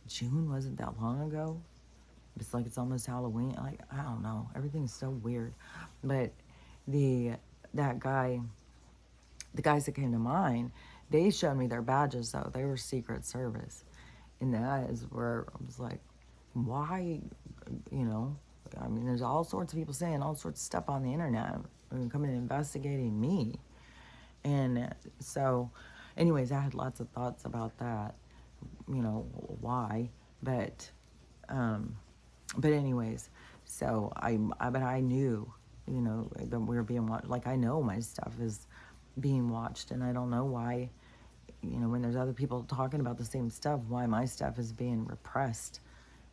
June wasn't that long ago. It's like it's almost Halloween. Like, I don't know. Everything's so weird. But the that guy, the guys that came to mine, they showed me their badges though. They were Secret Service. And that is where I was like, why, you know? I mean, there's all sorts of people saying all sorts of stuff on the internet and coming and investigating me. And so, anyways, I had lots of thoughts about that, you know, why. But anyways, so but I knew, you know, that we were being watched. Like, I know my stuff is being watched, and I don't know why, you know, when there's other people talking about the same stuff, why my stuff is being repressed.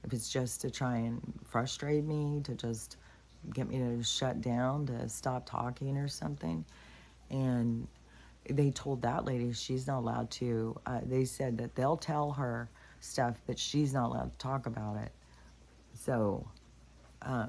If it's just to try and frustrate me, to just get me to shut down, to stop talking or something. And they told that lady she's not allowed to, they said that they'll tell her stuff, but she's not allowed to talk about it. So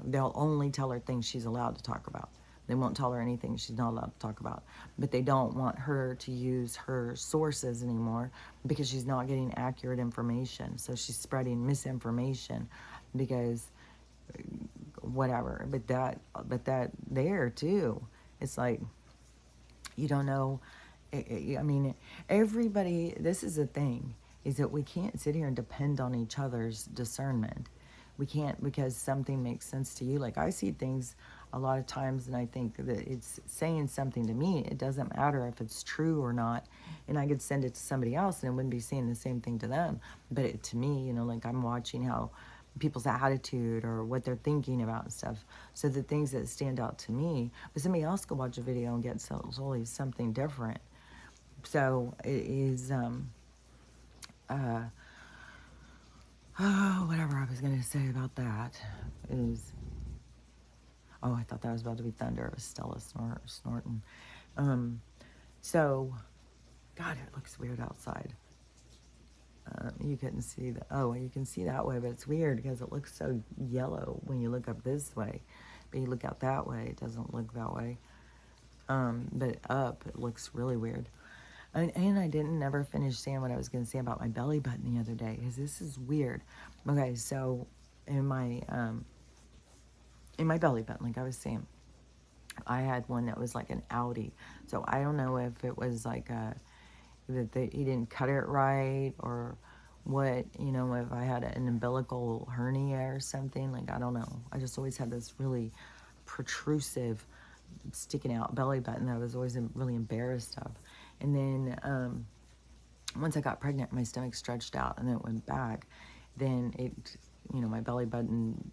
they'll only tell her things she's allowed to talk about. They won't tell her anything she's not allowed to talk about. But they don't want her to use her sources anymore because she's not getting accurate information. So she's spreading misinformation because whatever. But that there too, it's like, you don't know. I mean, everybody, this is the thing, is that we can't sit here and depend on each other's discernment. We can't, because something makes sense to you. Like, I see things a lot of times and I think that it's saying something to me. It doesn't matter if it's true or not. And I could send it to somebody else and it wouldn't be saying the same thing to them. But to me, you know, like, I'm watching how people's attitude or what they're thinking about and stuff. So the things that stand out to me, but somebody else could watch a video and get totally something different. So it is, whatever I was going to say about that is, oh, I thought that was about to be thunder. It was Stella snorting. So, God, it looks weird outside. You couldn't see that. Oh, you can see that way, but it's weird because it looks so yellow when you look up this way. But you look out that way, it doesn't look that way. But up, it looks really weird. And I didn't never finish saying what I was going to say about my belly button the other day, because this is weird. Okay, so in my belly button, like I was saying, I had one that was like an outie. So I don't know if it was like he didn't cut it right or what, you know, if I had an umbilical hernia or something. Like, I don't know. I just always had this really protrusive, sticking out belly button that I was always really embarrassed of. And then once I got pregnant, my stomach stretched out and then it went back. Then it, you know, my belly button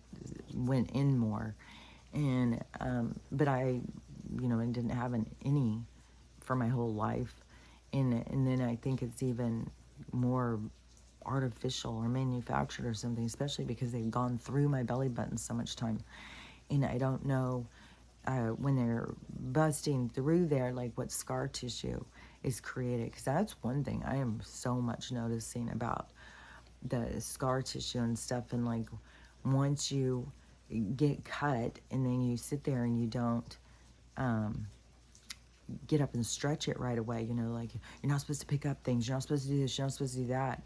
went in more. And, but I, you know, and didn't have any for my whole life. And then I think it's even more artificial or manufactured or something, especially because they've gone through my belly button so much time. And I don't know when they're busting through there, like what scar tissue is created. Because that's one thing I am so much noticing about the scar tissue and stuff. And like, once you get cut and then you sit there and you don't get up and stretch it right away, you know, like, you're not supposed to pick up things, you're not supposed to do this, you're not supposed to do that.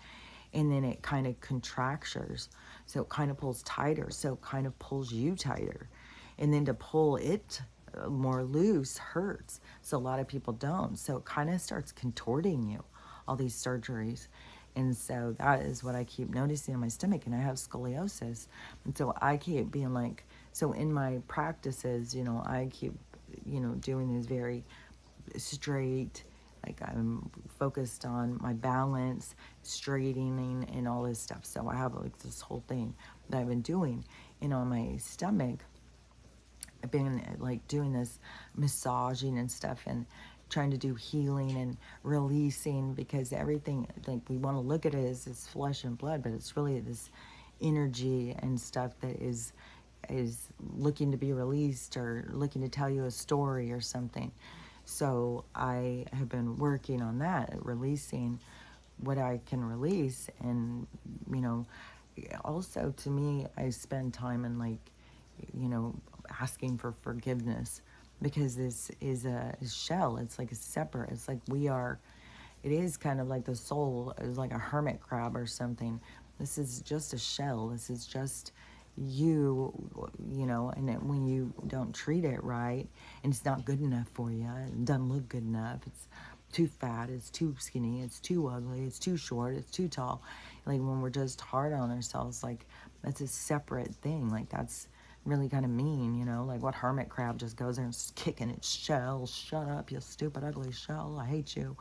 And then it kind of contractures, so it kind of pulls tighter, so it kind of pulls you tighter. And then to pull it more loose hurts, so a lot of people don't. So it kind of starts contorting you, all these surgeries. And so that is what I keep noticing in my stomach, and I have scoliosis. And so I keep being like, so in my practices, you know, I keep, you know, doing these very straight Like I'm focused on my balance, straightening, and all this stuff. So I have like this whole thing that I've been doing. And on my stomach, I've been like doing this massaging and stuff and trying to do healing and releasing, because everything, like, we want to look at it as it's flesh and blood, but it's really this energy and stuff that is looking to be released or looking to tell you a story or something. So I have been working on that, releasing what I can release. And, you know, also to me, I spend time in, like, you know, asking for forgiveness, because this is a shell. It's like a separate, it's like we are, it is kind of like the soul is like a hermit crab or something. This is just a shell. This is just you, you know, and when you don't treat it right, and it's not good enough for you, it doesn't look good enough, it's too fat, it's too skinny, it's too ugly, it's too short, it's too tall. Like when we're just hard on ourselves, like that's a separate thing. Like that's really kind of mean, you know, like what hermit crab just goes there and just kicking its shell. Shut up, you stupid, ugly shell. I hate you.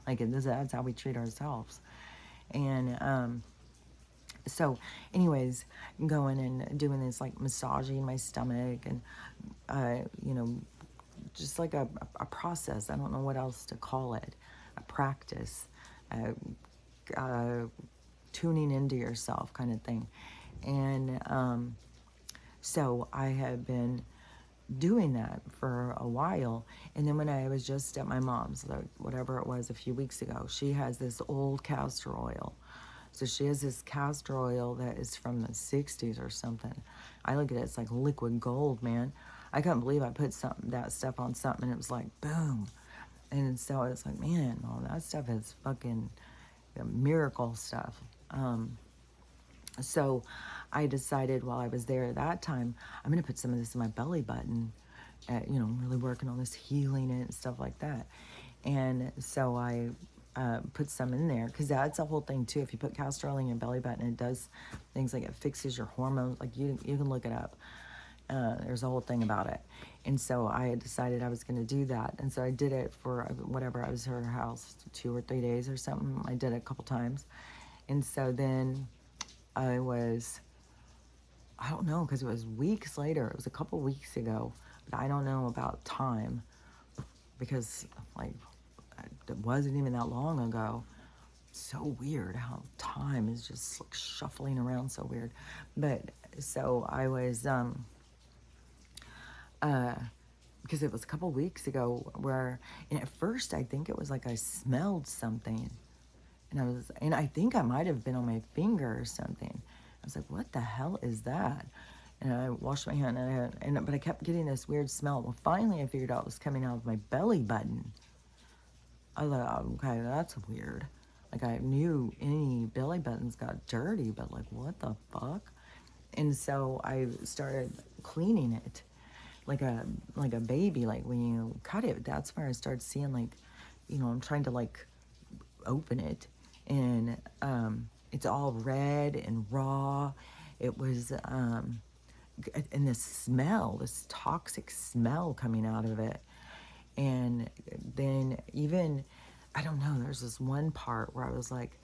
Like that's how we treat ourselves. And so anyways, going and doing this, like massaging my stomach and, you know, just like a process. I don't know what else to call it. A practice. Uh, tuning into yourself kind of thing. And so I have been doing that for a while. And then when I was just at my mom's, whatever it was, a few weeks ago, she has this old castor oil. So she has this castor oil that is from the 60s or something. I look at it, it's like liquid gold, man. I couldn't believe I put that stuff on something and it was like, boom. And so it's like, man, all that stuff is fucking miracle stuff. So I decided while I was there that time, I'm going to put some of this in my belly button, you know, really working on this healing and stuff like that. And so I put some in there, because that's a whole thing too. If you put castor oil in your belly button, it does things like it fixes your hormones. Like you can look it up. There's a whole thing about it. And so I had decided I was going to do that. And so I did it for whatever, I was at her house 2 or 3 days or something. I did it a couple times. And so then I don't know, because it was weeks later. It was a couple weeks ago, but I don't know about time, because like it wasn't even that long ago. So weird how time is just like shuffling around so weird. But so I was because it was a couple weeks ago where, and at first I think it was like I smelled something, and I think I might have been on my finger or something. I was like, what the hell is that? And I washed my hand, but I kept getting this weird smell. Well, finally I figured out it was coming out of my belly button. I thought, okay, that's weird. Like I knew any belly buttons got dirty, but like what the fuck? And so I started cleaning it like a baby. Like when you cut it, that's where I started seeing, like, you know, I'm trying to like open it, and it's all red and raw. It was and this smell, this toxic smell coming out of it. And then even, I don't know, there's this one part where I was like,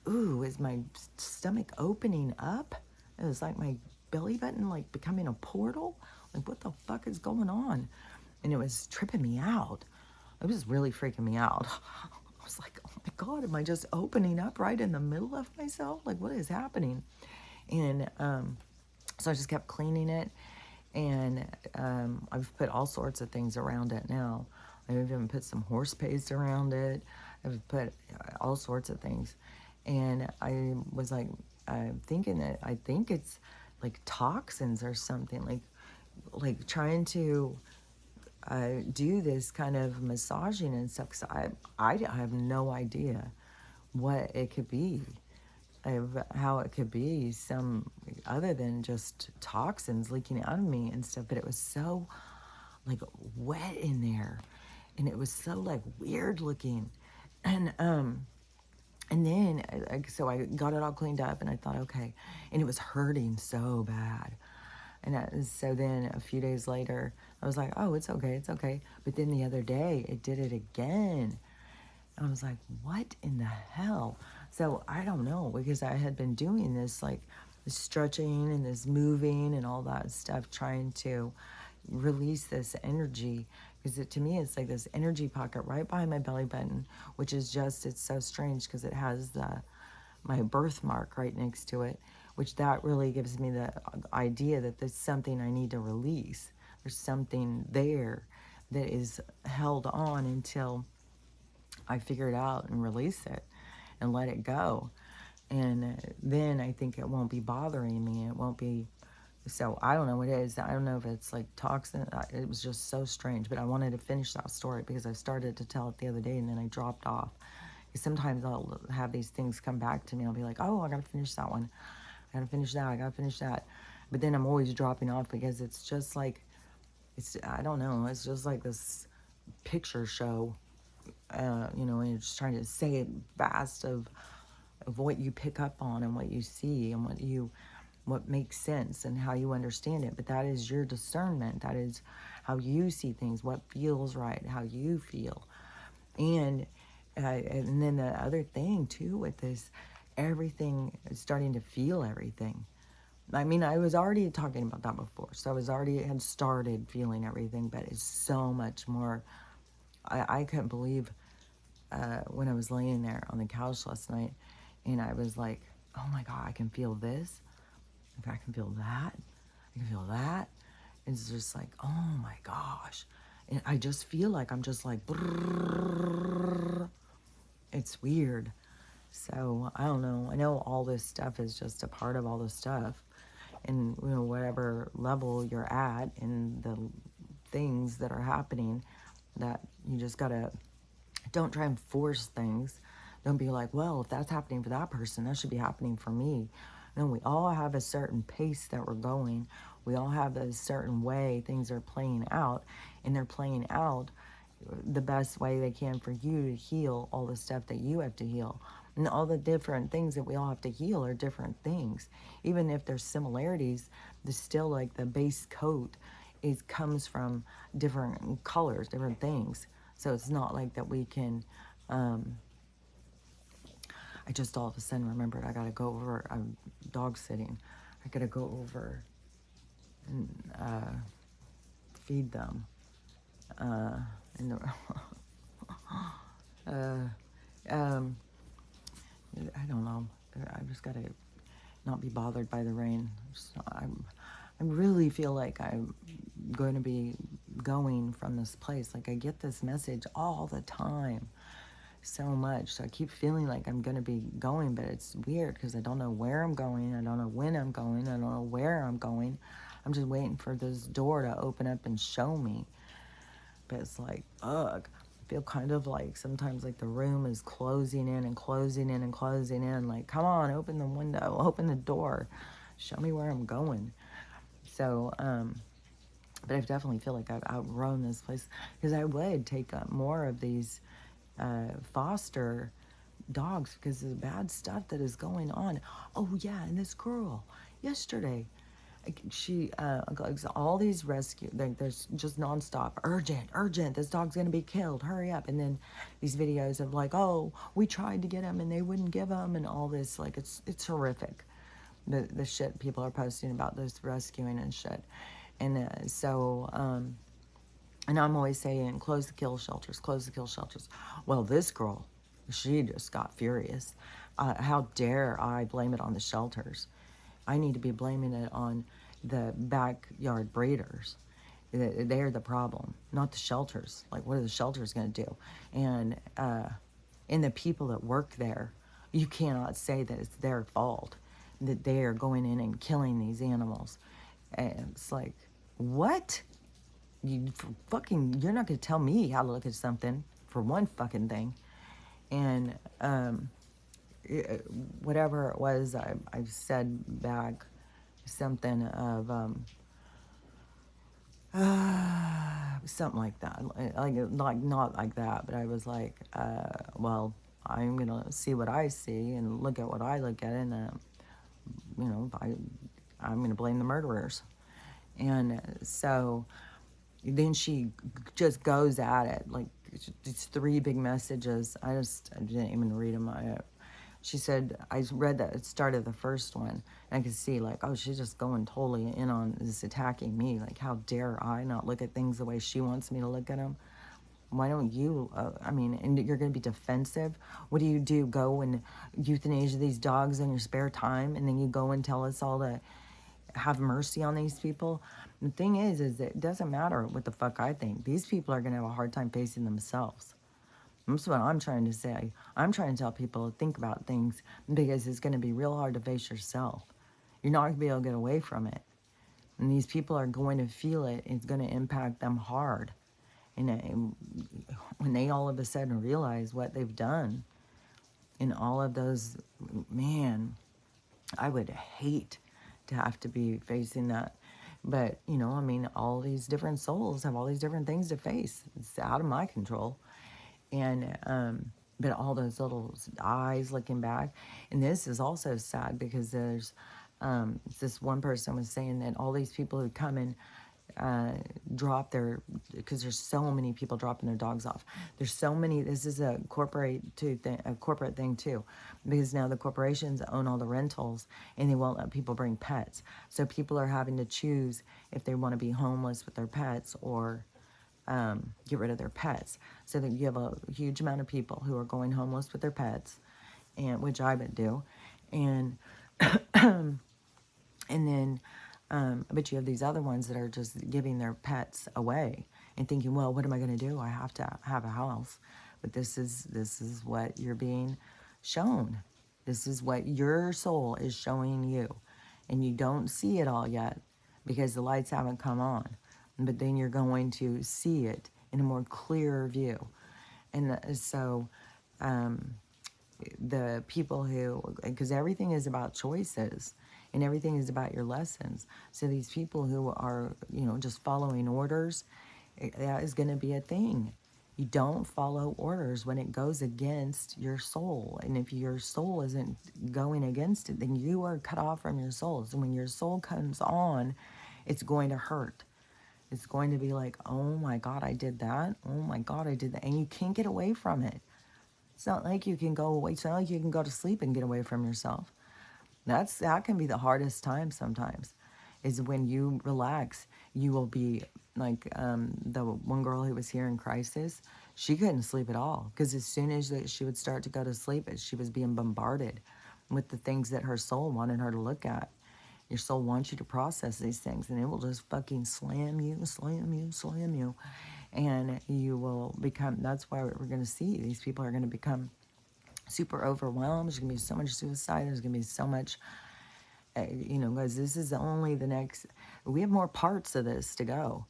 ooh, is my stomach opening up? It was like my belly button like becoming a portal. Like what the fuck is going on? And it was tripping me out. It was really freaking me out. I was like, oh my God, am I just opening up right in the middle of myself? Like what is happening? And so I just kept cleaning it. And I've put all sorts of things around it now. I've even put some horse paste around it. I've put all sorts of things. And I was like, thinking that I think it's like toxins or something, like trying to do this kind of massaging and stuff. Cause I have no idea what it could be, of how it could be some other than just toxins leaking out of me and stuff. But it was so like wet in there, and it was so like weird looking. And then so I got it all cleaned up, and I thought, okay, and it was hurting so bad. And so then a few days later I was like, oh, it's okay, it's okay. But then the other day it did it again. I was like, what in the hell? So I don't know, because I had been doing this like this stretching and this moving and all that stuff, trying to release this energy. Because to me, it's like this energy pocket right behind my belly button, which is just, it's so strange because it has my birthmark right next to it, which that really gives me the idea that there's something I need to release. There's something there that is held on until I figure it out and release it and let it go. And then I think it won't be bothering me. It won't be. So I don't know what it is. I don't know if it's like toxin. It was just so strange. But I wanted to finish that story because I started to tell it the other day and then I dropped off. Sometimes I'll have these things come back to me. I'll be like, oh, I got to finish that one. I got to finish that. I got to finish that. But then I'm always dropping off because it's just like, I don't know. It's just like this picture show, and you're just trying to say it fast of what you pick up on and what you see and what makes sense and how you understand it. But that is your discernment. That is how you see things, what feels right, how you feel. And then the other thing too with this, everything is starting to feel everything. I mean, I was already talking about that before, so had started feeling everything, but it's so much more. I couldn't believe when I was laying there on the couch last night, and I was like, oh my God, I can feel this. I can feel that. I can feel that. It's just like, oh my gosh. And I just feel like I'm just like, brrrr. It's weird. So I don't know. I know all this stuff is just a part of all this stuff. And, whatever level you're at in the things that are happening, that you just gotta, don't try and force things. Don't be like, well, if that's happening for that person, that should be happening for me. No, we all have a certain pace that we're going. We all have a certain way things are playing out, and they're playing out the best way they can for you to heal all the stuff that you have to heal. And all the different things that we all have to heal are different things. Even if there's similarities, there's still like the base coat comes from different colors, different things. So it's not like that we can, I just all of a sudden remembered I gotta go over, I'm dog sitting. I gotta go over and feed them. In the, I don't know. I just gotta not be bothered by the rain. I really feel like I'm going to be going from this place. Like I get this message all the time, so much. So I keep feeling like I'm going to be going, but it's weird because I don't know where I'm going. I don't know when I'm going. I don't know where I'm going. I'm just waiting for this door to open up and show me. But it's like, ugh. I feel kind of like sometimes like the room is closing in and closing in and closing in. Like, come on, open the window, open the door, show me where I'm going. So, but I definitely feel like I've outgrown this place because I would take up more of these foster dogs because of the bad stuff that is going on. Oh yeah, and this girl yesterday, she all these rescue, there's just nonstop, urgent, this dog's gonna be killed, hurry up. And then these videos of like, oh, we tried to get him and they wouldn't give him, and all this, like it's horrific, the shit people are posting about this rescuing and shit. And and I'm always saying, close the kill shelters, close the kill shelters. Well, this girl, she just got furious. How dare I blame it on the shelters? I need to be blaming it on the backyard breeders. They're the problem, not the shelters. Like, what are the shelters going to do? And the people that work there, you cannot say that it's their fault that they are going in and killing these animals. And it's like, what? You're not going to tell me how to look at something, for one fucking thing. And whatever it was, I said back something of something like that, like not like that, but I was like, well, I'm gonna see what I see and look at what I look at, and I'm gonna blame the murderers. And so then she just goes at it, like these three big messages. I didn't even read them. She said, I read that start of the first one, and I could see, like, oh, she's just going totally in on this, attacking me. Like, how dare I not look at things the way she wants me to look at them? Why don't you, and you're going to be defensive? What do you do? Go and euthanasia these dogs in your spare time, and then you go and tell us all to have mercy on these people? The thing is it doesn't matter what the fuck I think. These people are going to have a hard time facing themselves. That's what I'm trying to say. I'm trying to tell people to think about things, because it's going to be real hard to face yourself. You're not going to be able to get away from it. And these people are going to feel it. It's going to impact them hard. And when they all of a sudden realize what they've done, and all of those, man, I would hate to have to be facing that. But, all these different souls have all these different things to face. It's out of my control. And, but all those little eyes looking back. And this is also sad, because there's, this one person was saying that all these people who come and drop their, because there's so many people dropping their dogs off. There's so many, this is a corporate thing too, because now the corporations own all the rentals, and they won't let people bring pets. So people are having to choose if they want to be homeless with their pets, or get rid of their pets. So that you have a huge amount of people who are going homeless with their pets, and which I would do, and and then but you have these other ones that are just giving their pets away and thinking, well, what am I going to do? I have to have a house. But this is what you're being shown. This is what your soul is showing you, and you don't see it all yet because the lights haven't come on. But then you're going to see it in a more clear view. And so the people who, because everything is about choices, and everything is about your lessons. So these people who are, just following orders, that is going to be a thing. You don't follow orders when it goes against your soul. And if your soul isn't going against it, then you are cut off from your soul. So when your soul comes on, it's going to hurt. It's going to be like, oh my God, I did that. Oh my God, I did that. And you can't get away from it. It's not like you can go away. It's not like you can go to sleep and get away from yourself. That can be the hardest time sometimes, is when you relax. You will be like the one girl who was here in crisis. She couldn't sleep at all, because as soon as she would start to go to sleep, she was being bombarded with the things that her soul wanted her to look at. Your soul wants you to process these things, and it will just fucking slam you. And you will become, that's why we're going to see these people are going to become super overwhelmed. There's going to be so much suicide. There's going to be so much, because this is only the next, we have more parts of this to go.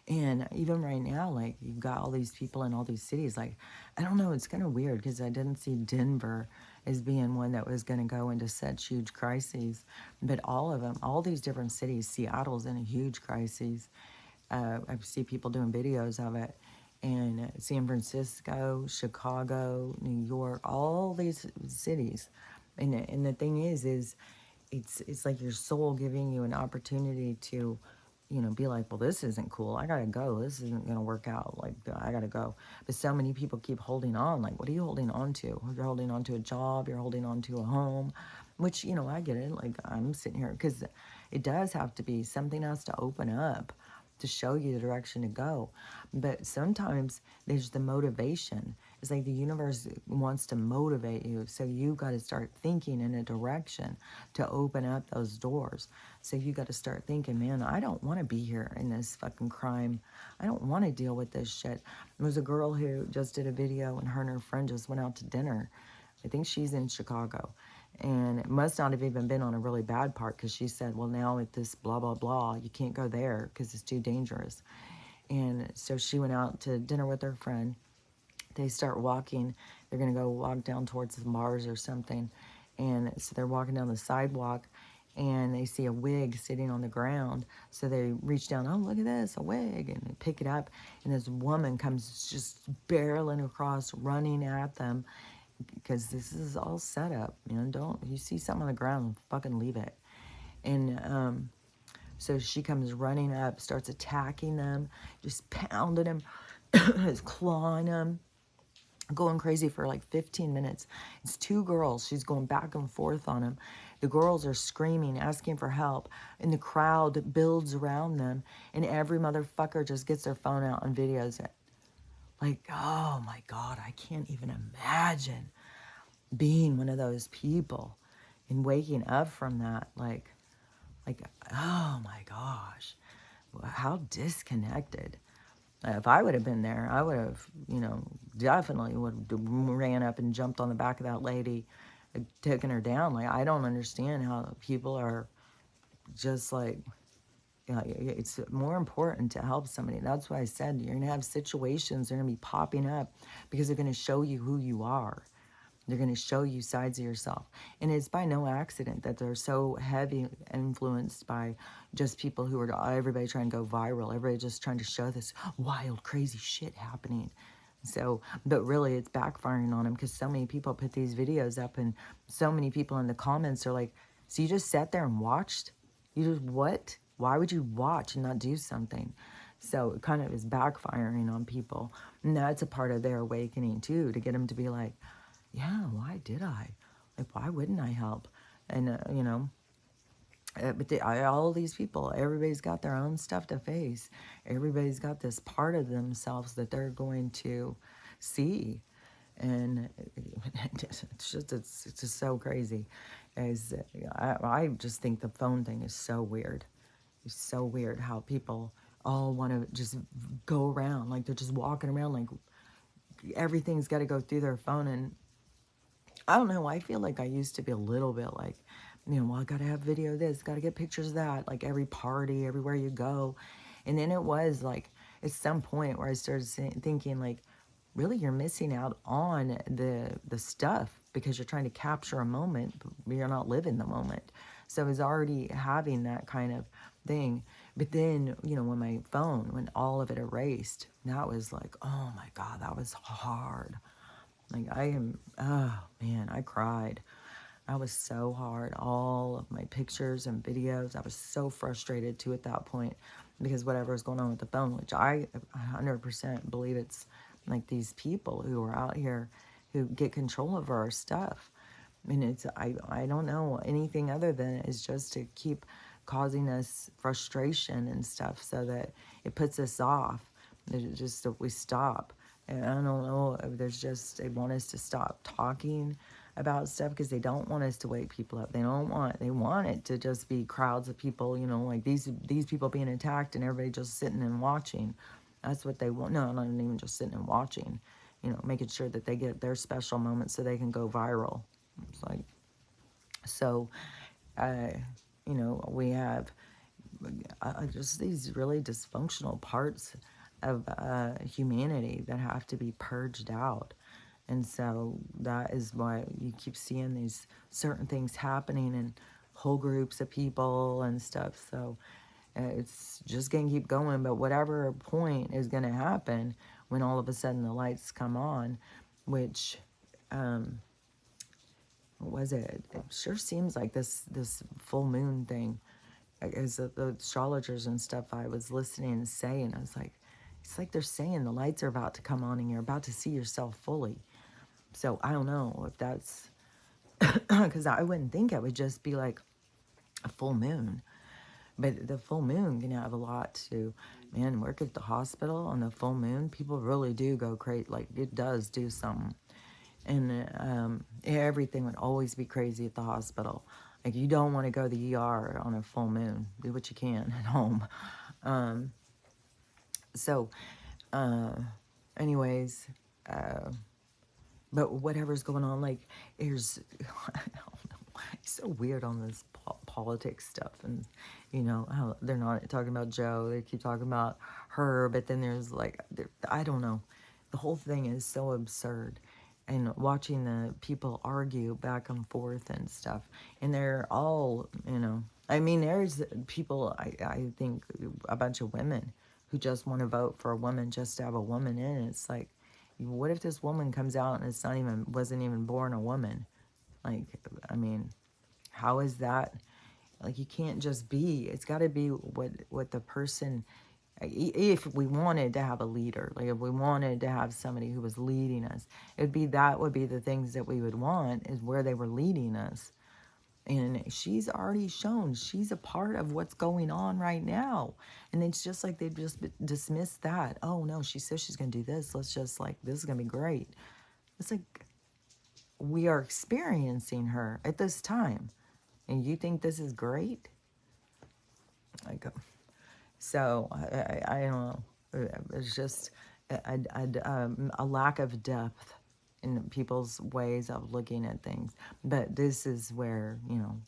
And even right now, like, you've got all these people in all these cities. Like, I don't know, it's kind of weird, because I didn't see Denver as being one that was going to go into such huge crises. But all of them, all these different cities, Seattle's in a huge crisis. I see people doing videos of it. And San Francisco, Chicago, New York, all these cities. And the thing is it's like your soul giving you an opportunity to, be like, well, this isn't cool. I gotta go. This isn't gonna work out. Like, I gotta go. But so many people keep holding on. Like, what are you holding on to? You're holding on to a job. You're holding on to a home, which, I get it. Like, I'm sitting here, because it does have to be, something has to open up to show you the direction to go. But sometimes there's the motivation. It's like the universe wants to motivate you. So you got to start thinking in a direction to open up those doors. So you got to start thinking, man, I don't want to be here in this fucking crime. I don't want to deal with this shit. There was a girl who just did a video, and her friend just went out to dinner. I think she's in Chicago. And it must not have even been on a really bad part, because she said, well, now with this blah, blah, blah, you can't go there because it's too dangerous. And so she went out to dinner with her friend. They start walking. They're going to go walk down towards the bars or something. And so they're walking down the sidewalk, and they see a wig sitting on the ground. So they reach down, oh, look at this, a wig, and they pick it up. And this woman comes just barreling across, running at them, because this is all set up. You see something on the ground, fucking leave it. And so she comes running up, starts attacking them, just pounding them, is clawing him, going crazy for like 15 minutes. It's two girls. She's going back and forth on him. The girls are screaming, asking for help, and the crowd builds around them, and every motherfucker just gets their phone out and videos it. Like, oh my God, I can't even imagine being one of those people and waking up from that. Like, oh my gosh, how disconnected. If I would have been there, I would have, definitely would have ran up and jumped on the back of that lady, taken her down. Like, I don't understand how people are just like, yeah, it's more important to help somebody. That's why I said you're going to have situations that are going to be popping up because they're going to show you who you are. They're going to show you sides of yourself. And it's by no accident that they're so heavy influenced by just people who are, everybody trying to go viral. Everybody just trying to show this wild, crazy shit happening. So, but really it's backfiring on them because so many people put these videos up and so many people in the comments are like, so you just sat there and watched? You just, what? Why would you watch and not do something? So it kind of is backfiring on people. And that's a part of their awakening too, to get them to be like, yeah, why did I? Like, why wouldn't I help? And, all these people, everybody's got their own stuff to face. Everybody's got this part of themselves that they're going to see. And it's just so crazy. I just think the phone thing is so weird. It's so weird how people all want to just go around. Like, they're just walking around like everything's got to go through their phone. And I don't know. I feel like I used to be a little bit like, well, I got to have video of this, got to get pictures of that, like every party, everywhere you go. And then it was like at some point where I started thinking like, really, you're missing out on the stuff because you're trying to capture a moment, but you're not living the moment. So I was already having that kind of thing. But then, when all of it erased, that was like, oh my God, that was hard. Like, oh man, I cried. I was so hard. All of my pictures and videos, I was so frustrated too at that point because whatever was going on with the phone, which I 100% believe it's like these people who are out here who get control of our stuff. I mean, I don't know anything other than it's just to keep causing us frustration and stuff so that it puts us off. It's just that we stop. And I don't know if there's just, they want us to stop talking about stuff because they don't want us to wake people up. They want it to just be crowds of people, like these people being attacked and everybody just sitting and watching. That's what they want. No, not even just sitting and watching, making sure that they get their special moments so they can go viral. It's like, so, we have just these really dysfunctional parts of humanity that have to be purged out. And so that is why you keep seeing these certain things happening in whole groups of people and stuff. So it's just going to keep going. But whatever point is going to happen when all of a sudden the lights come on, which, what was it? It sure seems like this full moon thing. As the astrologers and stuff I was listening and saying, I was like, it's like they're saying the lights are about to come on and you're about to see yourself fully. So I don't know if that's, because I wouldn't think it would just be like a full moon. But the full moon can have a lot to, man, work at the hospital on the full moon. People really do go crazy. Like, it does do something. And everything would always be crazy at the hospital. Like, you don't want to go to the ER on a full moon. Do what you can at home. So, anyways, but whatever's going on, like, there's, I don't know, it's so weird on this politics stuff. And, how they're not talking about Joe. They keep talking about her. But then there's, like, I don't know. The whole thing is so absurd. And watching the people argue back and forth and stuff. And they're all, I mean, there's people, I think, a bunch of women who just want to vote for a woman just to have a woman in. It's like, what if this woman comes out and wasn't even born a woman? Like, I mean, how is that? Like, you can't just be, it's got to be what the person If we wanted to have a leader, like if we wanted to have somebody who was leading us, that would be the things that we would want, is where they were leading us. And she's already shown she's a part of what's going on right now. And it's just like they just dismissed that. Oh no, she says she's going to do this. Let's just, like, this is going to be great. It's like we are experiencing her at this time. And you think this is great? Like, so I don't know. It's just a lack of depth in people's ways of looking at things. But this is where,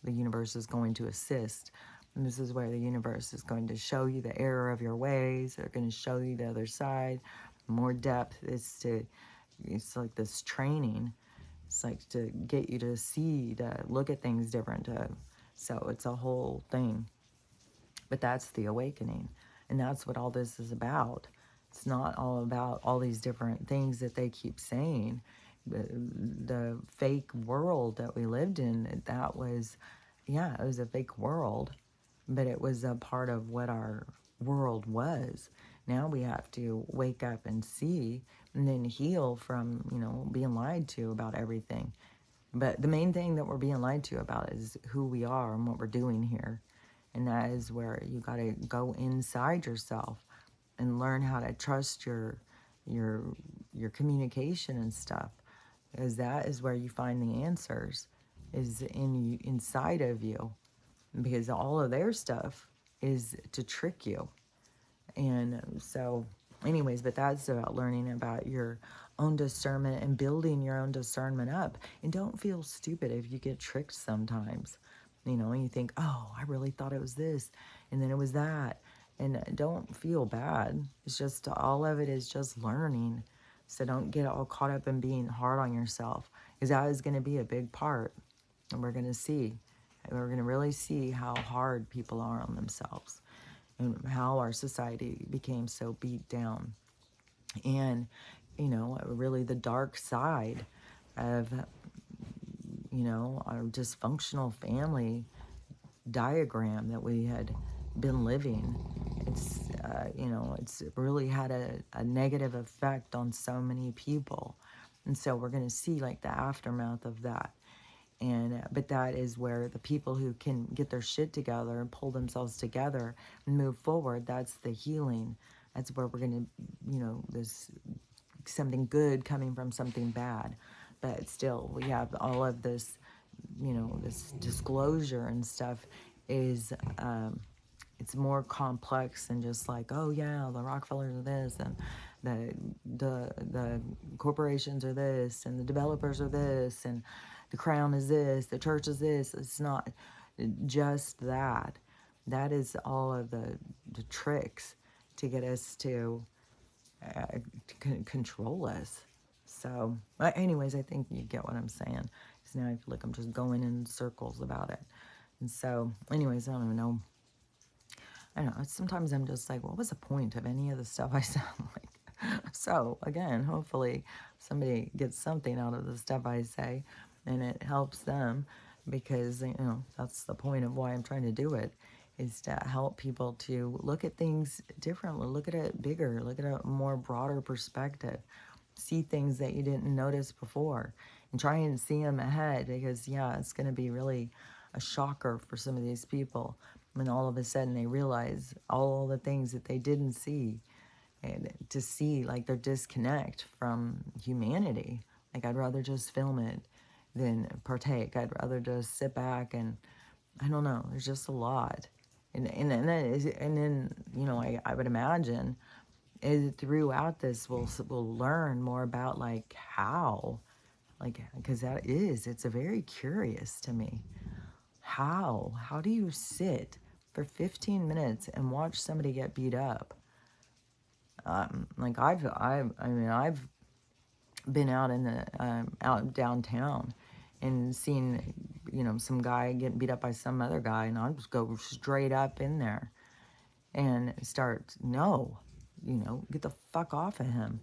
the universe is going to assist. And this is where the universe is going to show you the error of your ways. They're going to show you the other side. More depth it's like this training. It's like to get you to see, to look at things different. So it's a whole thing. But that's the awakening. And that's what all this is about. It's not all about all these different things that they keep saying. The fake world that we lived in, that was, yeah, it was a fake world, but it was a part of what our world was. Now we have to wake up and see, and then heal from, being lied to about everything. But the main thing that we're being lied to about is who we are and what we're doing here. And that is where you got to go inside yourself and learn how to trust your communication and stuff, because that is where you find the answers, is inside of you, because all of their stuff is to trick you. And so anyways, but that's about learning about your own discernment and building your own discernment up. And don't feel stupid if you get tricked sometimes. And you think, oh, I really thought it was this, and then it was that. And don't feel bad. It's just, all of it is just learning. So don't get all caught up in being hard on yourself, because that is going to be a big part. And we're going to see. We're going to really see how hard people are on themselves, and how our society became so beat down. And, really the dark side of, our dysfunctional family diagram that we had been living. It's really had a negative effect on so many people. And so we're going to see, like, the aftermath of that. And but that is where the people who can get their shit together and pull themselves together and move forward, that's the healing. That's where we're going to, there's something good coming from something bad. But still, we have all of this, this disclosure and stuff is, it's more complex than just like, oh yeah, the Rockefellers are this, and the corporations are this, and the developers are this, and the crown is this, the church is this. It's not just that. That is all of the tricks to get us to control us. So, anyways, I think you get what I'm saying. Because now I feel like I'm just going in circles about it. And so, anyways, I don't even know. I don't know. Sometimes I'm just like, what was the point of any of the stuff I sound like? So, again, hopefully somebody gets something out of the stuff I say and it helps them, because, that's the point of why I'm trying to do it, is to help people to look at things differently, look at it bigger, look at a more broader perspective, see things that you didn't notice before, and try and see them ahead, because, yeah, it's going to be really a shocker for some of these people when all of a sudden they realize all the things that they didn't see, and to see, like, their disconnect from humanity. Like, I'd rather just film it than partake. I'd rather just sit back and, I don't know, there's just a lot. And then I would imagine throughout this we'll learn more about, like, how, like, because it's a very curious to me. How do you sit for 15 minutes and watch somebody get beat up? Like, I've been out in the out downtown and seen, some guy getting beat up by some other guy, and I'll just go straight up in there and start, no, get the fuck off of him.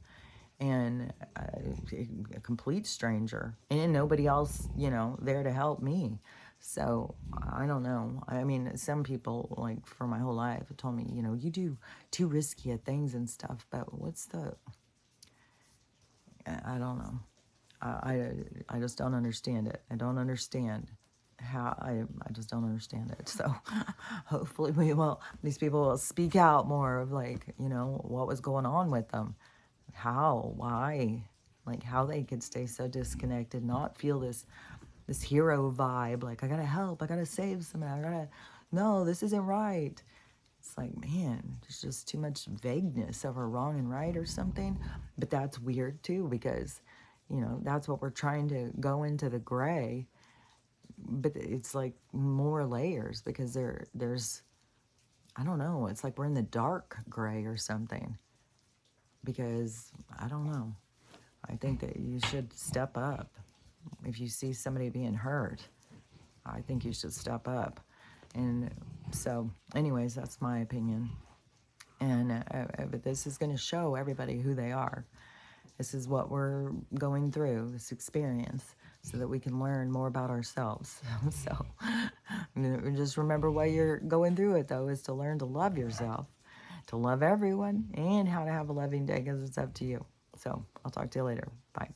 And a complete stranger, and nobody else, there to help me. So I don't know. I mean, some people, like for my whole life, have told me, you know, you do too risky at things and stuff. But what's the? I don't know. I just don't understand it. I don't understand how I just don't understand it. So hopefully these people will speak out more of like, you know, what was going on with them, how, why, like how they could stay so disconnected, not feel this hero vibe, like I gotta help, I gotta save someone, I gotta, no, this isn't right. It's like, man, there's just too much vagueness over wrong and right or something. But that's weird too, because, you know, that's what we're trying to go into the gray. But it's like more layers because there's, I don't know, it's like we're in the dark gray or something. Because, I don't know. I think that you should step up. If you see somebody being hurt, I think you should step up. And so, anyways, that's my opinion. And but this is going to show everybody who they are. This is what we're going through, this experience, so that we can learn more about ourselves. So just remember why you're going through it, though, is to learn to love yourself, to love everyone, and how to have a loving day, because it's up to you. So I'll talk to you later. Bye.